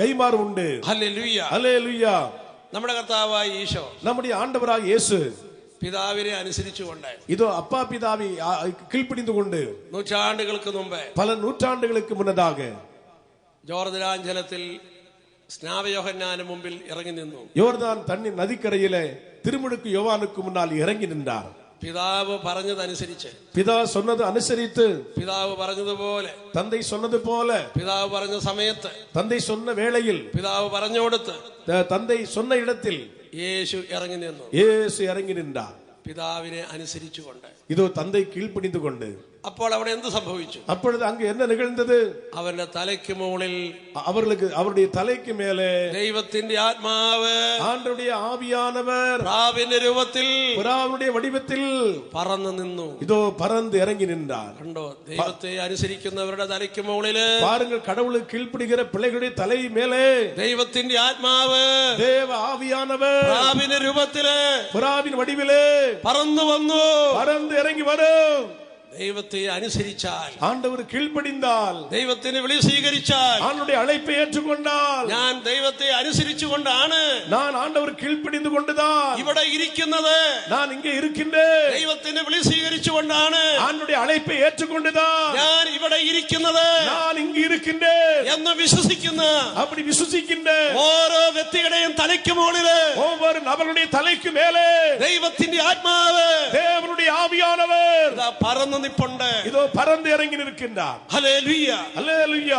கைமாறு உண்டு. Hallelujah hallelujah. നമ്മുടെ കർത്താവായ ഈശോ, നമ്മുടെ ആണ്ടവരായ യേശു പിതാവിനെ അനുസരിച്ചുകൊണ്ട് இதோ அப்பா பிதாவை கீழ்ப்படிந்து கொண்டு നൂറ്റാണ്ടുകൾക്ക് മുമ്പ് பல நூற்றாண்டுகளுக்கு முன்னதாக ജോർദാൻ സ്നാപയോഹന്നാന് മുമ്പിൽ ഇറങ്ങി നിന്നു. யோர்தான் தண்ணி நதிக்கரையிலே திருமுழுக்கு யோவானுக்கு முன்னால் இறங்கி நின்றார். പിതാവ് പറഞ്ഞതനുസരിച്ച്, பிதா சொன்னது அனுசரித்து, പിതാവ് പറഞ്ഞതുപോലെ, தந்தை சொன்னது போல, പിതാവ് പറഞ്ഞ സമയത്ത്, தந்தை சொன்ன வேளையில், പിതാവ് പറഞ്ഞു കൊടുത്ത്, தந்தை சொன்ன இடத்தில் യേശു ഇറങ്ങി നിന്നു. യേശു ഇറങ്ങി നിன்றார். പിതാവിനെ അനുസരിച്ചുകൊണ്ട്, இதோ தந்தை கீழ்ப்படிந்து கொண்டு. അപ്പോൾ അവിടെ എന്ത് സംഭവിച്ചു? அப்பொழுது அங்கு என்ன நிகழ்ந்தது? അവരുടെ തലയ്ക്ക് മുകളിൽ, அவருடைய தலைக்கு மேலே ദൈവത്തിന്റെ ആത്മാവ്, ஆண்டவருடைய ஆவியானவர் പ്രാവിന്റെ രൂപത്തിൽ, புறாவுடைய வடிவத்தில் പറന്നു നിന്നു. இதோ பறந்து இறங்கி நின்றார். കണ്ടോ, ദൈവത്തെ അനുസരിക്കുന്നവരുടെ തലയ്ക്ക് മുകളില്, பாருங்கள், கடவுளுக்கு கீழ்ப்படுகிற பிள்ளைகளுடைய தலை மேலே ദൈവത്തിന്റെ ആത്മാവ്, தேவ ஆவியானவர் പ്രാവിന്റെ രൂപത്തില്, புறாவின் வடிவிலே പറന്നു വന്നു. பறந்து இறங்கி வரும். ദൈവത്തെ അനുസരിച്ചാൽ, ஆண்டவர் கீழ்ப்படிந்தால், ദൈവത്തിന് വിളി സ്വീകരിച്ചാൽ, ஆண்டவருடைய அழைப்பை ஏற்றுக்கொண்டால், ഞാൻ ദൈവത്തെ അനുസരിച്ചുകൊണ്ടാണ്, நான் ஆண்டவர் கீழ்ப்படிந்து கொண்டுதான் ഇവിടെ ഇരിക്കുന്നത്, நான் இங்கே இருக்கின்றேன், ദൈവത്തിന്റെ വിളി സ്വീകരിച്ചുകൊണ്ടാണ്, ஆண்டவருடைய அழைப்பை ஏற்றுக்கொண்டுதான் ഞാൻ ഇവിടെ ഇരിക്കുന്നത് நான் இங்கு இருக்கின்றேன் എന്ന് വിശ്വസിക്കുന്ന அப்படி വിശ്വസിக்கின்ற ഓരോ വ്യക്തിയുടെയും തലയ്ക്ക് മുകളില്, ஒவ்வொரு நபருடைய தலைக்கு மேலே ദൈവത്തിന്റെ ആത്മാവ്, தேவனுடைய ஆவியானவர் പറന്നു നിപ്പുണ്ട്. இதோ பறந்து இறங்கி நிற்கின்றார். ഹല്ലേലൂയ, ഹല്ലേലൂയ.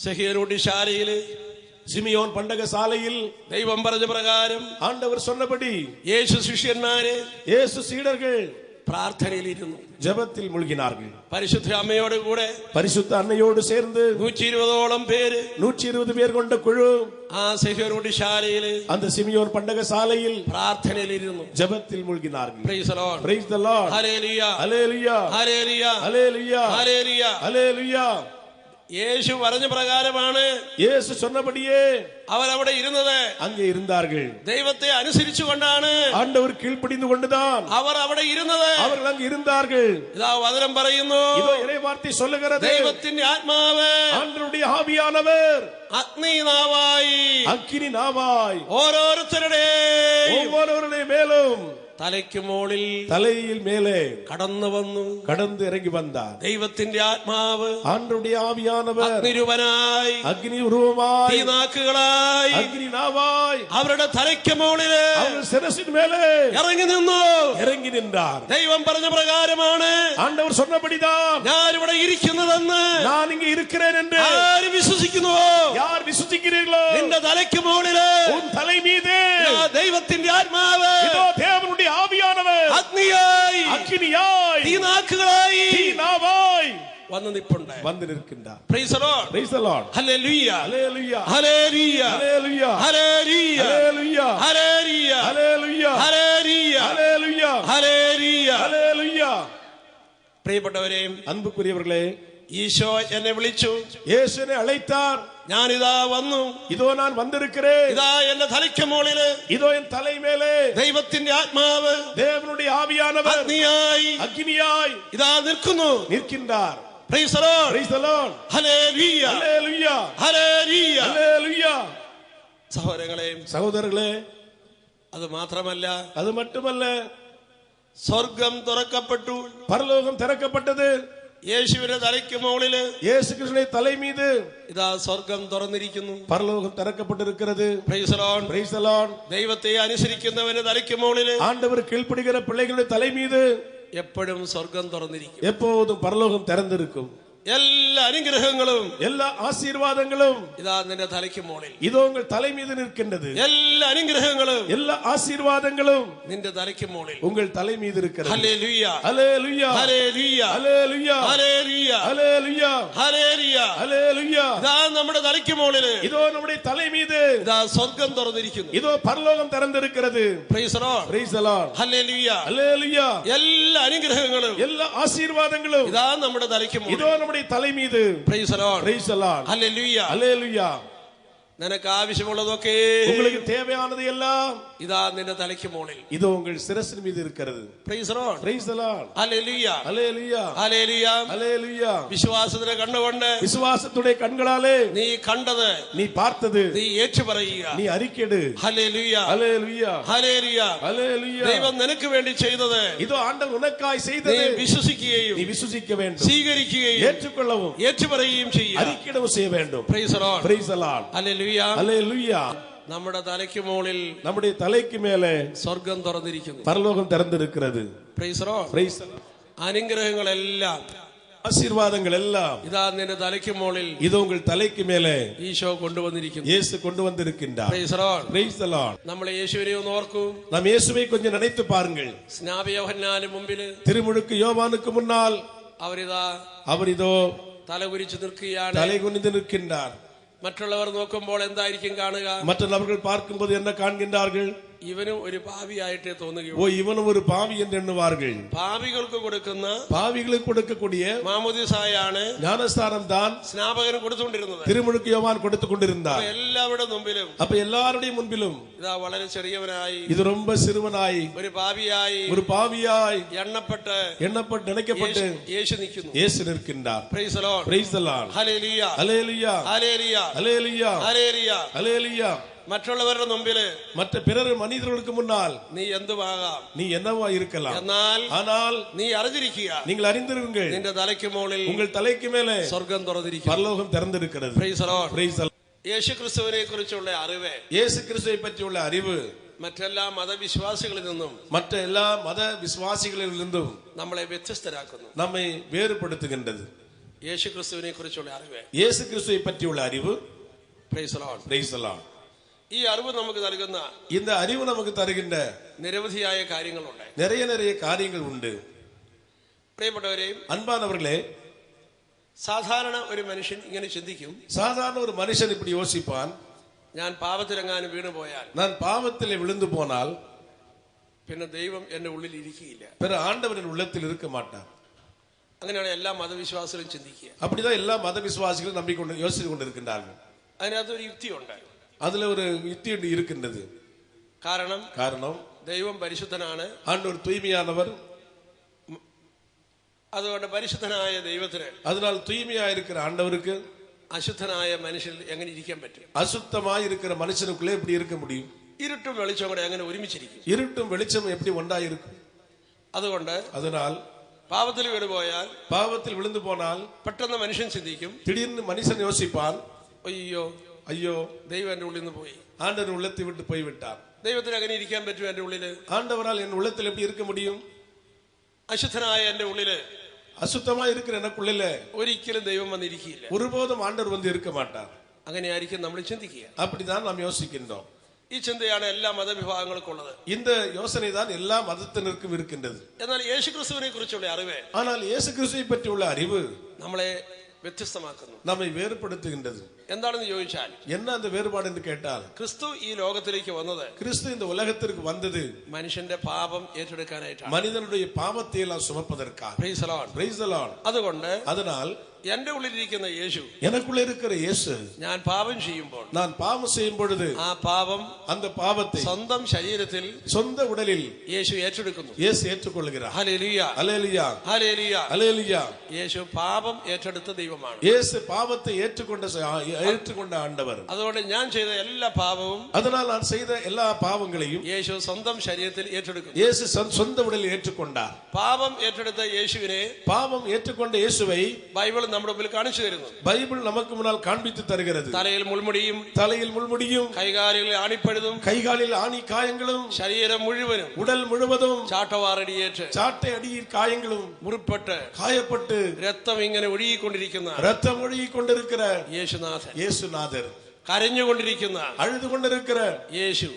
സെഹിയരുടെ ശാലയില്, சிமியோன் பண்டக சாலையில் ദൈവം പറഞ്ഞ പ്രകാരം, ஆண்டவர் சொன்னபடி യേശു ശിഷ്യന്മാര്, இயேசு சீடர்கள் പ്രാർത്ഥനയിലിരുന്നു, ஜெபத்தில் மூழ்கினார்கள். പരിശുദ്ധ അമ്മയോട് കൂടെ, பரிசுத்த அன்னையோடு சேர்ந்து 120ഓളം പേര്, 120 பேர் கொண்ட குழு ആ സെഹിയരുടെ ശാലയില്, அந்த சிமியோன் பண்டக சாலையில் പ്രാർത്ഥനയിലിരുന്നു, ஜெபத்தில் மூழ்கினார்கள். Praise the Lord, Praise the Lord. ഹല്ലേലൂയ, ഹല്ലേലൂയ, ഹല്ലേലൂയ, ഹല്ലേലൂയ, ഹല്ലേലൂയ. ഹല്ലേലൂയ. യേശു പറഞ്ഞ പ്രകാരമാണ് இயேசு சொன்னபடியே അവരവിടെ ഇരുന്നത്. அங்கே இருந்தார்கள். ദൈവത്തെ അനുസരിച്ചുകൊണ്ടാണ് ஆண்டவர் கீழ்ப்படிந்து கொண்டுதான் അവർ അവിടെ ഇരുന്നത്. அவர்கள் அங்கு இருந்தார்கள். ഇതാ വചനം പറയുന്നു, இதோ இறைவார்த்தை சொல்லுகிறது, ദൈവത്തിന്റെ ആത്മാവ്, ஆண்டவருடைய ஆவியானவர் അഗ്നിനാവായി, அக்கினி நாவாய் ഓരോരുത്തരുടെ மேலும் തലയ്ക്ക് മുകളിൽ, தலையில் மேலே കടന്നു വന്നു, கடந்து இறங்கி வந்தார். ദൈവത്തിന്റെ ആത്മാവ്, ஆண்டவருடைய ஆவியானவர் അഗ്നിരൂപനായി, அக்னி உருவமாய், തീനാക്കുകളായി, அக்னி நாவாய் അവരുടെ തലയ്ക്ക് മുകളില് அவர்கள் சிரசின் மேலே ഇറങ്ങി നിന്നു. இறங்கி நின்றார். ദൈവം പറഞ്ഞ പ്രകാരമാണ് ஆண்டவர் சொன்னபடிதான் ഞാൻ ഇവിടെ ഇരിക്കുന്നതെന്ന് நான் இங்கே இருக்கிறேன் என்று ആര് വിശ്വസിക്കുന്നുവോ, யார் விசுவாசிக்கிறீர்களோ, നിന്റെ തലയ്ക്ക് മുകളില് உன் தலை மீது ദൈവത്തിന്റെ ആത്മാവ്, இதோ தேவனுடைய ஆவியானவர் അഗ്നിയായി, அக்கினியாய், തീനാക്കുകളായി, தீனாவாய் വന്നു നിൽപ്പുണ്ട്. வந்து நிற்கின்றார். Praise the Lord. Praise the Lord. ഹല്ലേലൂയ, ஹல்லேலூயா, ഹല്ലേലൂയ, ஹல்லேலூயா, ഹല്ലേലൂയ, ஹல்லேலூயா, ഹല്ലേലൂയ, ஹல்லேலூயா, ഹല്ലേലൂയ, ஹல்லேலூயா, ഹല്ലേലൂയ. ஹல்லேலூயா. പ്രിയപ്പെട്ടവരെ, அன்புக்குரியவர்களே, ഈശോ എന്നെ വിളിച്ചു, இயேசுவை அழைத்தார். ഞാനിതാ വന്നു, இதோ நான் வந்திருக்கிறேன், ഇതാ എന്റെ തലയ്ക്ക് മുകളില് இதோ என் தலை மேலே ദൈവത്തിന്റെ ആത്മാവ്, தேவனுடைய ஆவியானவர் അഗ്നിയായി, அக்கினியாய் ഇതാ നിൽക്കുന്നു. நிற்கின்றார். Praise the Lord. Praise the Lord. ഹല്ലേലൂയ, ஹல்லேலூயா, ഹല്ലേലൂയ. ஹல்லேலூயா. സഹോദരങ്ങളെ, சகோதரர்களே, അത് മാത്രമല്ല, அது மட்டுமல்ல, സ്വർഗം തുറക്കപ്പെട്ടു, பரலோகம் திறக்கப்பட்டது. യേശുവിന്റെ തലയ്ക്ക് മുകളില് இயேசு கிறிஸ்துவின் தலை மீது ഇതാ സ്വർഗം തുറന്നിരിക്കുന്നു. பரலோகம் திறக்கப்பட்டிருக்கிறது. Praise the Lord. Praise the Lord. ദൈവത്തെ അനുസരിക്കുന്നവന്റെ തലയ്ക്ക് മുകളില് ஆண்டவர் கீழ்ப்படுகிற பிள்ளைகளுடைய தலை மீது എപ്പോഴും സ്വർഗം തുറന്നിരിക്കും. எப்போதும் பரலோகம் திறந்திருக்கும். എല്ലാ അനുഗ്രഹങ്ങളും எல்லா ஆசீர்வாதங்களும் ഇതാ നിന്റെ തലയ്ക്ക് മുകളിൽ. இதோ உங்கள் தலை மீது நிற்கின்றது. എല്ലാ അനുഗ്രഹങ്ങളും எல்லா ஆசீர்வாதங்களும் നിന്റെ തലയ്ക്ക് മുകളിൽ. உங்கள் தலை மீது இருக்கிறது. ഹല്ലേലൂയ ஹல்லேலூயா ഹല്ലേലൂയ ஹல்லேலூயா ഹല്ലേലൂയ ஹல்லேலூயா ഹല്ലേലൂയ. ஹல்லேலூயா. ഇതാ നമ്മുടെ തലയ്ക്ക് മുകളിൽ இதோ நம்முடைய தலை மீது ഇതാ സ്വർഗ്ഗം തുറന്നിരിക്കുന്നു. இதோ பரலோகம் திறந்திருக்கிறது. Praise the Lord. Praise the Lord. ഹല്ലേലൂയ. ஹல்லேலூயா. എല്ലാ അനുഗ്രഹങ്ങളും எல்லா ஆசீர்வாதங்களும் ഇതാ നമ്മുടെ തലയ്ക്ക് മുകളിൽ. இதோ நம்முடைய தலை மீது. Praise the Lord. Praise the Lord. ഹല്ലേലൂയ. ஹல்லேலூயா. നിനക്ക് ആവശ്യമുള്ളതൊക്കെ உங்களுக்கு தேவையானது எல்லாம் ഇതാ നിന്റെ തലയ്ക്ക് മുകളിൽ. இதோ உங்கள் சிரசின் மீது இருக்கிறது. Praise the Lord. Praise the Lord. ഹല്ലേലൂയ. ஹல்லேலூயா. ഹല്ലേലൂയ. ஹல்லேலூயா. വിശ്വാസത്തിന്റെ കണ്ണുകൊണ്ട് விசுவாசத்துடைய கண்களாலே നീ കണ്ടത്, நீ பார்த்தது നീ ഏറ്റുപറയുക. நீ அறிக்கையிடு. ഹല്ലേലൂയ. ஹல்லேலூயா. ഹല്ലേലൂയ. ஹல்லேலூயா. ദൈവം നിനക്ക് വേണ്ടി ചെയ്തത് இதோ ஆண்டவர் உனக்காய் നീ செய்தது വിശ്വസിക്കുകയും நீ விசுவாசிக்க வேண்டும். സ്വീകരിക്കുകയും ஏற்றுக்கொள்ளவும் ഏറ്റുപറയുകയും ചെയ്യുക. அறிக்கையிடவும் செய்ய வேண்டும். Praise the Lord. Praise the Lord. ഹല്ലേലൂയ. ஹல்லேலூயா. നമ്മുടെ തലയ്ക്ക് മുകളിൽ நம்முடைய தலைக்கு மேலே സ്വർഗ്ഗം തുറന്നിരിക്കുന്നു. பரலோகம் திறந்திருக்கிறது. Praise the Lord. Praise the Lord. അനുഗ്രഹങ്ങളെല്ലാം ஆசீர்வாதங்கள் எல்லாம் ഇതാ നിന്റെ തലയ്ക്ക് മുകളിൽ இதோ உங்கள் தலைக்கு மேலே ഈശോ കൊണ്ടുവന്നിരിക്കുന്നു. இயேசு கொண்டு வந்திருக்கின்றார். Price the Lord. Praise the Lord. നമ്മൾ യേശുവിനെ ഒന്ന് ഓർക്കൂ. நாம் இயேசுவை கொஞ்சம் நினைத்து பாருங்கள். സ്നാപക യോഹന്നാന് മുമ്പിൽ திருமுழுக்கு யோவானுக்கு முன்னால் അവരിതാ அவர் இதோ തലകുരിച്ചു നിൽക്കുകയാണ്. தலை குனிந்து நிற்கின்றார். മറ്റുള്ളവർ നോക്കുമ്പോൾ എന്തായിരിക്കും കാണുക? மற்ற நபர்கள் பார்க்கும்போது என்ன காண்கின்றார்கள்? ഇവനും ഒരു പാപിയായിട്ടേ ஓ തോന്നുകയുള്ളൂ. இவனும் ஒரு பாவி என்று எண்ணுவார்கள். പാപികൾക്ക് കൊടുക്കുന്ന பாவிகளுக்கு கொடுக்கக்கூடிய മാമോദിസായാണ് ஞானஸ்தானம் தான் സ്നാപകന് കൊടുത്തുകൊണ്ടിരുന്നത്. திருமுழுக்கு யோவான் கொடுத்து கொண்டிருந்தார். എല്ലാവരുടെ മുമ്പിലും அப்ப எல்லாருடைய முன்பிலும் ഇതാ വളരെ ചെറിയവനായി, இது ரொம்ப சிறுவனாய், ഒരു പാപിയായി, ஒரு பாவியாய் എണ്ണപ്പെട്ട് எண்ணப்பட்டு நினைக்கப்பட்டு യേശു നിൽക്കുന്നു. இயேசு நிற்கின்றார். Praise the Lord. Praise the Lord. ഹല്ലേലൂയ. ஹல்லேலூயா. ഹല്ലേലൂയ. ஹல்லேலூயா. ഹല്ലേലൂയ. ஹல்லேலூயா. മറ്റുള്ളവരുടെ മുമ്പില് மற்ற பிறர் மனிதர்களுக்கு முன்னால் നീ എന്തുമാകാം, நீ என்னவா இருக்கலாம். എന്നാൽ ஆனால் നീ അറിഞ്ഞിരിക്കുക, நீங்கள் அறிந்திருங்கள், നിന്റെ തലയ്ക്ക് മുകളിൽ உங்கள் தலைக்கு மேலே സ്വർഗ്ഗം തുറന്നിരിക്കുന്നു. பரலோகம் திறந்திருக்கிறது. Praise the Lord. Praise the Lord. യേശു ക്രിസ്തുവിനെ കുറിച്ചുള്ള അറിവ് இயேசு கிறிஸ்துவை பற்றியுள்ள அறிவு മറ്റെല്ലാ മതവിശ്വാസികളിൽ നിന്നും மற்ற எல்லா மத விசுவாசிகளிலிருந்தும் നമ്മളെ വ്യത്യസ്തരാക്കുന്നു. நம்மை வேறுபடுத்துகின்றது. യേശു ക്രിസ്തുവിനെ കുറിച്ചുള്ള അറിവ്, இயேசு கிறிஸ்துவை பற்றியுள்ள அறிவு. Price the Lord. Praise the Lord. ഈ അറിവ് നമുക്ക് നൽകുന്ന இந்த அறிவு நமக்கு தருகின்ற നിരവധിയായ കാര്യങ്ങളുണ്ട്. நிறைய காரியங்கள் உண்டு. പ്രിയപ്പെട്ടവരെയും அன்பானவர்களே, സാധാരണ ഒരു മനുഷ്യൻ ഇങ്ങനെ ചിന്തിക്കും, சாதாரண ஒரு மனுஷன் இப்படி யோசிப்பான், ഞാൻ പാപത്തിലെങ്ങാനും വീണുപോയാൽ நான் பாவத்திலே விழுந்து போனால் പിന്നെ ദൈവം എന്റെ ഉള്ളിൽ ഇരിക്കുകയില്ല. பிற ஆண்டவரின் உள்ளத்தில் இருக்க மாட்டார். അങ്ങനെയാണ് എല്ലാ മതവിശ്വാസികളും ചിന്തിക്കുക. அப்படிதான் எல்லா மத விசுவாசிகளும் நம்பிக்கொண்டு யோசித்து கொண்டிருக்கின்றார்கள். അതിനകത്ത് ഒരു യുക്തിയുണ്ട്. அதுல ஒரு யுக்தி இருக்கின்றது. காரணம் ദൈവം പരിശുദ്ധനാണ്. ஆண்டவர் தூய்மையானவர். അതുകൊണ്ട് പരിശുദ്ധനായ ദൈവത്തിന് அதனால் தூய்மையா இருக்கிற ஆண்டவருக்கு അശുദ്ധനായ മനുഷ്യൻ എങ്ങനെ ഇരിക്കാൻ പറ്റും? அசுத்தமாய் இருக்கிற மனுஷனுக்குள்ளே எப்படி இருக்க முடியும்? ഇരുട്ടും വെളിച്ചവും കൂടെ എങ്ങനെ ഒരുമിച്ചിരിക്കും? இருட்டும் வெளிச்சம் எப்படி ஒன்றாய் இருக்கும்? അതുകൊണ്ട് அதனால் പാപത്തിൽ വീണുപോയാൽ, பாவத்தில் விழுந்து போனால் പെട്ടെന്ന് മനുഷ്യൻ ചിന്തിക്കും, திடீர்னு மனுஷன் யோசிப்பான், അയ്യോ ஐயோ ദൈവം എന്റെ ഉള്ളിൽ നിന്ന് പോയി. ஆண்டவர் உள்ளத்தை விட்டு போய்விட்டார். ദൈവത്തിന് അങ്ങനെ ഇരിക്കാൻ പറ്റും എന്റെ ഉള്ളില്? ஆண்டவரால் என் உள்ளத்தில் எப்படி இருக்க முடியும்? അശുദ്ധനായ എന്റെ ഉള്ളില് அசுத்தமா இருக்கிற எனக்குள்ள ഒരിക്കലും ദൈവം വന്നിരിക്കില്ല. ஒருபோதும் ஆண்டவர் வந்து இருக்க மாட்டார். അങ്ങനെയായിരിക്കും നമ്മൾ ചിന്തിക്കുക. அப்படிதான் நாம் யோசிக்கின்றோம். ഈ ചിന്തയാണ് എല്ലാ മതവിഭാഗങ്ങൾക്കും ഉള്ളത്. இந்த யோசனை தான் எல்லா மதத்தினருக்கும் இருக்கின்றது. എന്നാൽ യേശുക്രിസ്തുവിനെ കുറിച്ചുള്ള അറിവ്, ஆனால் இயேசு கிறிஸ்துவை பற்றியுள்ள அறிவு നമ്മളെ വ്യത്യസ്തമാക്കുന്നു, நம்மை வேறுபடுத்துகின்றது. എന്താണെന്ന് ചോദിച്ചാൽ, என்ன அந்த வேறுபாடு என்று கேட்டால், ക്രിസ്തു ഈ ലോകത്തിലേക്ക് വന്നത് கிறிஸ்து இந்த உலகத்திற்கு வந்தது മനുഷ്യന്റെ പാപം ഏറ്റെടുക്കാനായിട്ടാണ്. மனிதனுடைய பாவத்தை எல்லாம் சுமப்பதற்காக. Praise the Lord. Praise the Lord. അതുകൊണ്ട് அதனால் എന്റെ ഉള്ളിലിരിക്കുന്ന യേശു, எனக்குள்ள இருக்கிற இயேசு, ഞാൻ പാപം ചെയ്യുമ്പോൾ நான் பாவம் செய்யும் பொழுது ആ പാപം அந்த பாவத்தை സ്വന്തം ശരീരത്തിൽ சொந்த உடலில் യേശു ഏറ്റെടുക്കുന്നു. இயேசு ஏற்றுக்கொள்கிறார். ഹല്ലേലൂയ. அல்லேலூயா. ഹല്ലേലൂയ. அல்லேலூயா. യേശു പാപം ഏറ്റെടുത്ത ദൈവമാണ്. இயேசு பாவத்தை ஏற்றுக்கொண்ட ஆண்டவர். അതുകൊണ്ട് ഞാൻ ചെയ്ത എല്ലാ പാപവും, அதனால் நான் செய்த எல்லா பாவங்களையும் യേശു സ്വന്തം ശരീരത്തിൽ ഏറ്റെടുക്കുന്നു. இயேசு சொந்த உடலில் ஏற்றுக்கொண்டார். പാപം ഏറ്റെടുത്ത യേശുവിനെ பாவம் ஏற்றுக்கொண்ட இயேசுவை ബൈബിൾ നമ്മുടെ മുമ്പിൽ കാണിച്ചു തരുന്നു. ബൈബിൾ നമുക്ക് മുന്നിൽ കാണിച്ചു തരുகிறது. തലയിൽ മുൾമുടിയും കൈകാലുകളിൽ ആണിപ്പഴുതും ആണി കായങ്ങളും ശരീരം മുഴുവനും ഉടൽ മുഴുവതും ചാട്ടവാറടിയേറ്റ് ചാട്ടയടിയിൽ കായങ്ങളും മുറിപ്പെട്ട് കായപ്പെട്ട് രക്തം ഇങ്ങനെ ഒഴുകിക്കൊണ്ടിരിക്കുന്ന യേശുനാഥൻ കരഞ്ഞുകൊണ്ടിരിക്കുന്ന അഴുതുകൊണ്ടിരിക്കുന്ന യേശു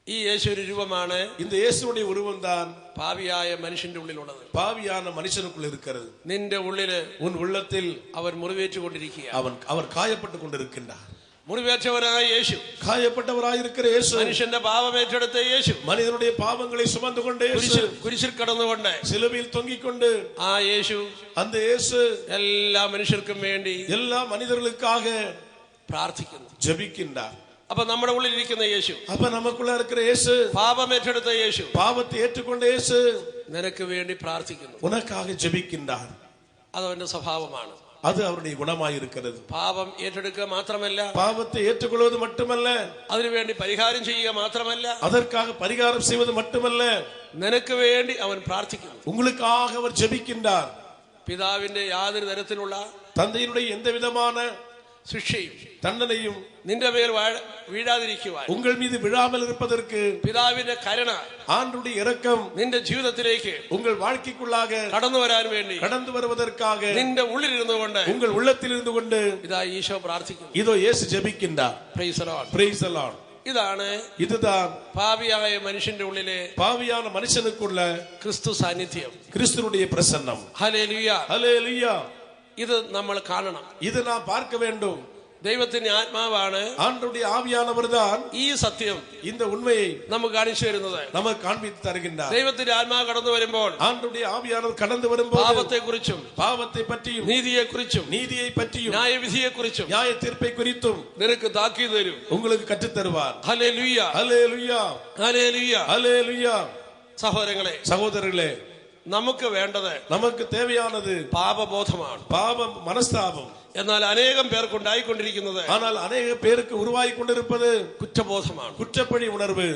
ഈ യേശു ഒരു രൂപമാണ്. இந்த இயேசுவுடைய உருவம் தான் പാപിയായ മനുഷ്യന്റെ ഉള്ളിലുള്ളത്. பாவியான மனுஷனுக்குள்ள இருக்கிறது. നിന്റെ ഉള്ളില് உன் உள்ளத்தில் അവൻ മുറിവേറ്റുകൊണ്ടിരിക്കുകയാണ്. அவர் കായപ്പെട്ട് കൊണ്ടിരിக்கின்றார். മുറിവേറ്റവനായ യേശു, காயப்பட்டவராய் இருக்கிற இயேசு, മനുഷ്യന്റെ പാപം ഏറ്റെടുത്ത യേശു, மனிதனுடைய பாவங்களை சுமந்து கொண்டு കുരിശിൽ കടന്നുകൊണ്ട് சிலுவையில் தொங்கிக் கொண்டு ആ യേശു, அந்த இயேசு എല്ലാ മനുഷ്യർക്കും വേണ്ടി எல்லா மனிதர்களுக்காக പ്രാർത്ഥിക്കുന്നു, ஜெபிக்கின்றார். അപ്പൊ നമ്മുടെ ഉള്ളിലിരിക്കുന്ന യേശു, அப்ப நமக்குள்ள இருக்கிற இயேசு, പാപം ഏറ്റെടുത്ത യേശു, பாவத்தை ஏற்றுக்கொண்ட இயேசு നിനക്ക് വേണ്ടി പ്രാർത്ഥിക്കുന്നു, உனக்காக ஜெபிக்கின்றார். അത് അവന്റെ സ്വഭാവമാണ്. அது அவருடைய குணமாய் இருக்கிறது. പാപം ഏറ്റെടുക്കുക മാത്രമല്ല, பாவத்தை ஏற்றுக்கொள்வது மட்டுமல்ல, അതിനുവേണ്ടി പരിഹാരം ചെയ്യുക മാത്രമല്ല, அதற்காக பரிகாரம் செய்வது மட்டுமல்ல, നിനക്ക് വേണ്ടി അവൻ പ്രാർത്ഥിക്കുന്നു. உங்களுக்காக அவர் ஜெபிக்கின்றார். പിതാവിന്റെ യാതൊരു തരത്തിലുള്ള தந்தையினுடைய எந்த விதமான ശിക്ഷയും தண்டனையும் നിന്റെ മേൽ വീഴാതിരിക്കുവാൻ, உங்கள் மீது விழாமல் இருப்பதற்கு പിതാവിന്റെ കരുണ, ஆண்டுடைய இரக்கம் നിന്റെ ജീവിതത്തിലേക്ക് உங்கள் வாழ்க்கைக்குள்ளாக കടന്നു വരാൻ വേണ്ടി, கடந்து வருவதற்காக നിന്റെ ഉള്ളിലിരുന്നു കൊണ്ട്, உங்கள் உள்ளத்தில் இருந்து கொண்டு ഇതാ ഈശോ പ്രാർത്ഥിക്കുന്നു. இதோ இயேசு ஜெபிக்கின்றார். Praise the Lord. Praise the Lord. ഇതാണ് இதுதான் പാപിയായ മനുഷ്യന്റെ ഉള്ളിലെ பாவியான மனுஷனுக்குள்ள ക്രിസ്തു സാന്നിധ്യം, கிறிஸ்துவுடைய பிரசன்னம். ഹല്ലേലൂയ, ஹல்லேலூயா. ഇത് നമ്മൾ കാണണം, இது நாம் பார்க்க வேண்டும். ദൈവത്തിന്റെ ആത്മാവാണ്, ஆண்டவருடைய ஆவியானவர் தான் ഈ സത്യം இந்த உண்மையை നമുക്ക് കാണിച്ചു തരുന്നത്. நமக்கு காண்பித்து தருகின்றார். ദൈവത്തിന്റെ ആത്മാവ് കടന്നു വരുമ്പോൾ ஆண்டவருடைய ஆவியானவர் கடந்து வரும்போது പാപത്തെക്കുറിച്ചും பாவத்தை பற்றியும் നീതിയെക്കുറിച്ചും நீதியை பற்றியும் ന്യായവിധിയെക്കുറിച്ചും நியாய தீர்ப்பை குறித்தும் നിനക്ക് താക്കീത് തരും. உங்களுக்கு கற்றுத் தருவார். ഹല്ലേലൂയ, ஹல்லேலூயா, ഹല്ലേലൂയ. ஹல்லேலூயா. സഹോദരങ്ങളെ, சகோதரர்களே, നമുക്ക് വേണ്ടത്, நமக்கு தேவையானது പാപബോധമാണ്. பாவம், மனஸ்தாபம். എന്നാൽ അനേകം പേർക്ക് ഉണ്ടായിക്കൊണ്ടിരിക്കുന്നത്, ஆனால் அநேக பேருக்கு உருவாகி கொண்டிருப்பது കുറ്റബോധമാണ്. குற்றப்பழி உணர்வு.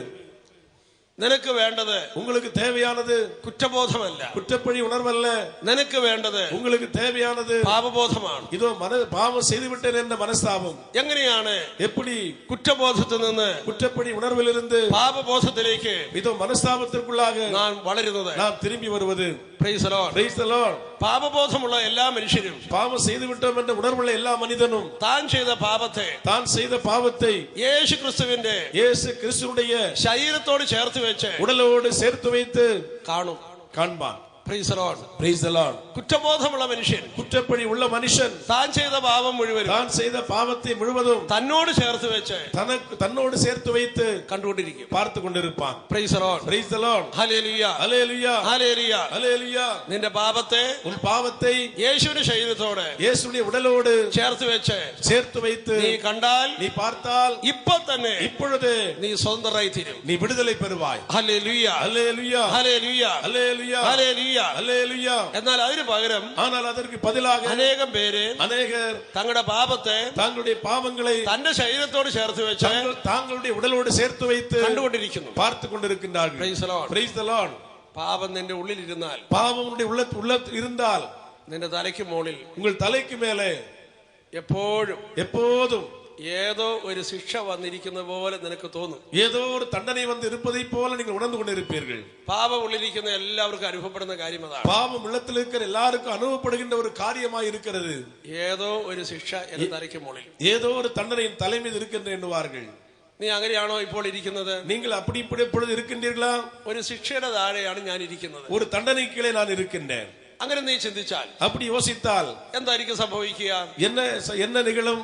നിനക്ക് വേണ്ടത്, உங்களுக்கு தேவையானது കുറ്റബോധമല്ല, குற்றப்பழி உணர்வல்ல. നിനക്ക് വേണ്ടത്, உங்களுக்கு தேவையானது പാപബോധമാണ്. இதோ பாவம் செய்துவிட்டேன் என்ற மனஸ்தாபம். എങ്ങനെയാണ് எப்படி കുറ്റബോധത്തിൽ നിന്ന് குற்றப்பழி உணர்விலிருந்து പാപബോധത്തിലേക്ക് இதோ மனஸ்தாபத்திற்குள்ளாக നാം വളരുന്നത്? நாம் திரும்பி வருவது. Price the Lord. Praise the Lord. പാപബോധമുള്ള എല്ലാ മനുഷ്യരും, பாவம் செய்து விட்டோம் என்ற உணர்வுள்ள எல்லா மனிதனும் താൻ ചെയ്ത പാപത്തെ, தான் செய்த பாவத்தை യേശു ക്രിസ്തുവിന്റെ இயேசு கிறிஸ்துவுடைய ശരീരത്തോട് ചേർത്ത് വെച്ച് உடலோடு சேர்த்து வைத்து കാണും, காண்பான். Price the Lord. Praise the Lord. കുറ്റബോധമുള്ള മനുഷ്യൻ, குற்றப்பழி உள்ள மனுஷன் താൻ ചെയ്ത പാപം മുഴുവനും தான் செய்த பாவத்தை முழுவதும் തന്നോട് ചേർത്ത് വെച്ച് தன்னோடு சேர்த்து வைத்து കണ്ടുകൊണ്ടിരിക്കും, பார்த்து கொண்டிருப்பான். Praise the Lord. Praise the Lord. ഹല്ലേലൂയ, ஹல்லேலூயா, ഹല്ലേലൂയ. ஹல்லேலூயா. നിന്റെ പാപത്തെ உன் பாவத்தை യേശുവിന്റെ ശരീരത്തോട് இயேசுடைய உடலோடு ചേർത്ത് വെച്ച് சேர்த்து வைத்து നീ കണ്ടാൽ, நீ பார்த்தால் ഇപ്പൊ തന്നെ இப்பொழுது നീ സ്വതന്ത്രരായി തീരും. நீ விடுதலை பெறுவாய். ഹല്ലേലൂയ, ஹல்லேலூயா, ഹല്ലേലൂയ, ஹல்லேலூயா, ഹല്ലേലൂയ. ஹல்லேலூயா. എന്നാൽ അതിന് പകരം ஆனால் அதற்கு பதிலாக അനേകം പേര് அநேகர் തങ്ങളുടെ പാപത്തെ தங்களுடைய பாவங்களை തന്റെ ശരീരത്തോട് ചേർത്ത് വെച്ച് தாங்களுடைய உடலோடு சேர்த்து வைத்து കണ്ടുകൊണ്ടിരിക്കുന്നു. பார்த்து கொண்டிருக்கின்றார்கள். Praise the Lord. Praise the Lord. പാപം നിന്റെ ഉള്ളിലിരുന്നാൽ, பாவம் உன்னுடைய உள்ளத்தில் இருந்தால், നിന്റെ തലയ്ക്ക് മുകളിൽ உங்கள் தலைக்கு மேலே எப்போதும் ഏതോ ഒരു ശിക്ഷ വന്നിരിക്കുന്ന പോലെ നിനക്ക് തോന്നും. ஏதோ ஒரு தண்டனை வந்து இருப்பதை போல நீங்கள் உணர்ந்து கொண்டிருப்பீர்கள். പാപം ഉള്ളിലിരിക്കുന്ന എല്ലാവർക്കും അനുഭവപ്പെടുന്ന കാര്യം അതാണ്. பாவம் உள்ளத்தில் இருக்கிற எல்லாருக்கும் அனுபவப்படுகின்ற ஒரு காரியமாய் இருக்கிறது. ഏതോ ഒരു ശിക്ഷ എന്റെ തലയ്ക്ക് മുകളിൽ, ஏதோ ஒரு தண்டனையின் தலைமீது இருக்கின்ற எண்ணுவார்கள். നീ അങ്ങനെയാണോ ഇപ്പോൾ ഇരിക്കുന്നത്? நீங்கள் அப்படி இப்படி எப்பொழுது இருக்கின்றீர்களா? ഒരു ശിക്ഷയുടെ താഴെയാണ് ഞാൻ ഇരിക്കുന്നത്, ஒரு தண்டனை கீழே நான் இருக்கின்றேன். അങ്ങനെ നീ ചിന്തിച്ചാൽ, அப்படி யோசித்தால் എന്തായിരിക്കും സംഭവിക്കുക? என்ன நிகழும்?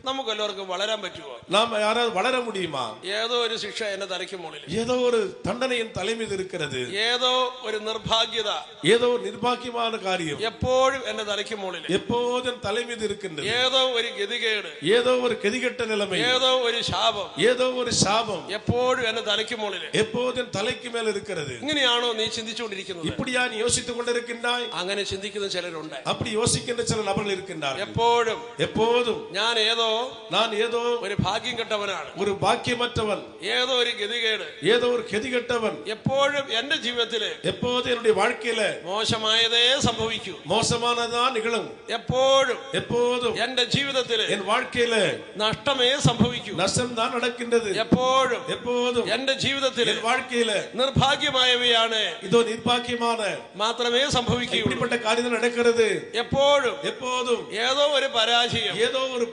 നമുക്ക് എല്ലാവർക്കും വളരാൻ പറ്റുമോ? நாம் யாராவது வளர முடியுமா? ഏതോ ഒരു ശിക്ഷ എന്റെ തലയ്ക്ക് മുകളിൽ, ஏதோ ஒரு தண்டனையின் தலைமீது இருக்கிறது. ഏതോ ഒരു നിർഭാഗ്യത, ஏதோ ஒரு நிர்பாக்கியமான காரியம் എപ്പോഴും എന്റെ തലയ്ക്ക് മുകളിൽ, எப்போதும் தலைமீது இருக்கின்றது. ഏതോ ഒരു ഗതികേട്, ஏதோ ஒரு கெதிகெட்ட நிலைமை, ഏതോ ഒരു ശാപം, ஏதோ ஒரு சாபம் എപ്പോഴും എന്റെ തലയ്ക്ക് മുകളിൽ, எப்போதும் தலைக்கு மேல் இருக்கிறது. ഇങ്ങനെയാണോ നീ ചിന്തിച്ചുകൊണ്ടിരിക്കുന്നത്? இப்படியா நீ யோசித்துக் கொண்டிருக்கின்றாய்? അങ്ങനെ ചിന്തിക്കുന്ന ചിലരുണ്ട്. அப்படி யோசிக்கின்ற சில நபர்கள் இருக்கின்றார்கள். എപ്പോഴും எப்போதும் ഞാൻ ഏതോ நான் ஏதோ ഒരു ഭാഗ്യം കെട്ടവനാണ്, ஒரு பாக்கியமற்றவன், ഏതോ ഒരു ഗതികേട്, ஏதோ ஒரு கெதிகெட்டவன். എപ്പോഴും എന്റെ ജീവിതത്തില് எப்போது என்னுடைய வாழ்க்கையில മോശമായതേ സംഭവിക്കൂ. மோசமானதான் நிகழும். എപ്പോഴും எப்போதும் എന്റെ ജീവിതത്തില് என் வாழ்க்கையில നഷ്ടമേ സംഭവിക്കൂ. நஷ்டம் தான் நடக்கின்றது. എപ്പോഴും எப்போதும் എന്റെ ജീവിതത്തില് என் வாழ்க்கையில നിർഭാഗ്യമായവയാണ് இதோ நிர்பாக்கியமான മാത്രമേ സംഭവിക്കൂ. இப்படிப்பட்ட காரியம் நடக்கிறது. എപ്പോഴും எப்போதும் ഏതോ ഒരു പരാജയം, ஏதோ ஒரு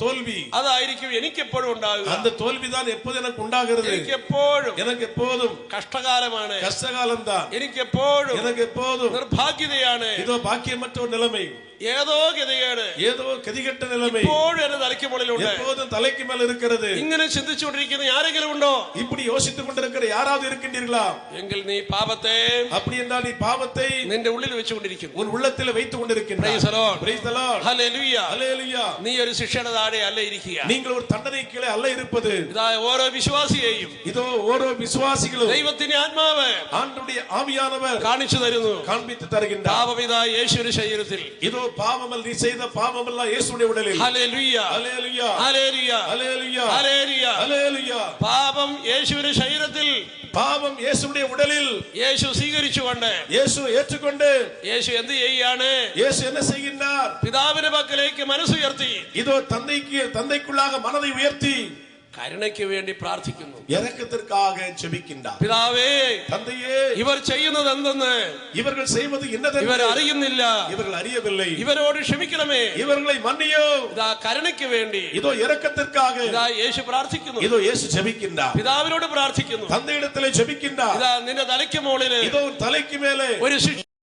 தோல்வி, അതായിരിക്കും എനിക്ക് എപ്പോഴും ഉണ്ടാകുക. அந்த தோல்விதான் எப்போது எனக்கு உண்டாகிறது. എനിക്ക് എപ്പോഴും எனக்கு எப்போதும் കഷ്ടകാലമാണ്, கஷ்டகாலம் தான். എനിക്ക് എപ്പോഴും எனக்கு எப்போதும் നിർഭാഗ്യതയാണ്. இதோ பாக்கியமற்ற ஒரு நிலைமை, ഏതോ ഗതികേട് ஏதோ கதிகெட்ட நிலைமை എപ്പോഴും എന്റെ തലയ്ക്ക് മുകളിലുണ്ട്. எப்போதும் தலைக்கு மேல இருக்கிறது. ഇങ്ങനെ ചിന്തിച്ചുകൊണ്ടിരിക്കുന്ന ആരെങ്കിലും ഉണ്ടോ? இப்படி யோசித்துக் கொண்டிருக்கிற யாராவது இருக்கின்றீர்களா? എങ്കിൽ നീ പാപത്തെ அப்படி என்றால் நீ பாவத்தை നിന്റെ ഉള്ളിൽ വെച്ചുകൊണ്ടിരിക്കുന്നു. உன் உள்ளத்தில் வைத்துக் கொண்டிருக்கின்றாய். Praise the Lord. Praise the Lord. ഹല്ലേലൂയ. ஹல்லேலூயா. നീ ഒരു ശിക്ഷയുടെ താഴെ അല്ല ഇരിക്കുക. நீங்கள் ஒரு தண்டனை கீழே அல்ல இருப்பது. ഇതാ ഓരോ വിശ്വാസിയെയും இதோ ஓரோ விசுவாசிகளும் ദൈവത്തിന്റെ ആത്മാവ് ஆண்டவருடைய ஆவியானவர் കാണിച്ചു തരുന്നു. காண்பித்து தருகின்றார். പാപമിതാ യേശുവിന്റെ ശരീരത്തിൽ. இதோ பாவமல் நீ செய்த பாவமெல்லாம் இயேசுவின் உடலில். ഹല്ലേലൂയ. ஹல்லேலூயா. ഹല്ലേലൂയ. ஹல்லேலூயா. ഹല്ലേലൂയ. ஹல்லேலூயா. പാപം യേശുവിന്റെ ശരീരത്തിൽ பாவம் இயேசுடைய உடலில் യേശു സ്വീകരിച്ചുകൊണ്ട് இயேசு ஏற்றுக்கொண்டு യേശു എന്ത് ചെയ്യാണ്? இயேசு என்ன செய்கின்றார்? പിതാവിന്റെ പക്കലേക്ക് മനസ്സുയർത്തി இதோ தந்தைக்குள்ளாக மனதை உயர்த்தி കരുണയ്ക്ക് വേണ്ടി പ്രാർത്ഥിക്കുന്നു. இரக்கத்திற்காக ஜெபிக்கின்றார். പിതാവേ, தந்தையே, ഇവർ ചെയ്യുന്നത് എന്തെന്ന് இவர்கள் செய்வது என்னதென்று ഇവർ അറിയുന്നില്ല. இவர்கள் அறியவில்லை. ഇവരോട് ക്ഷമിക്കണമേ. இவர்களை மன்னியும். ഇതാ കരുണയ്ക്ക് വേണ്ടി இதோ இரக்கத்திற்காக ഇതാ യേശു പ്രാർത്ഥിക്കുന്നു. இதோ இயேசு ஜெபிக்கின்றார். പിതാവിനോട് പ്രാർത്ഥിക്കുന്നു. தந்தையிடத்திலே ஜெபிக்கின்றார். ഇതാ നിന്റെ തലയ്ക്ക് മുകളില് இதோ தலைக்கு மேலே ഒരു ശിക്ഷ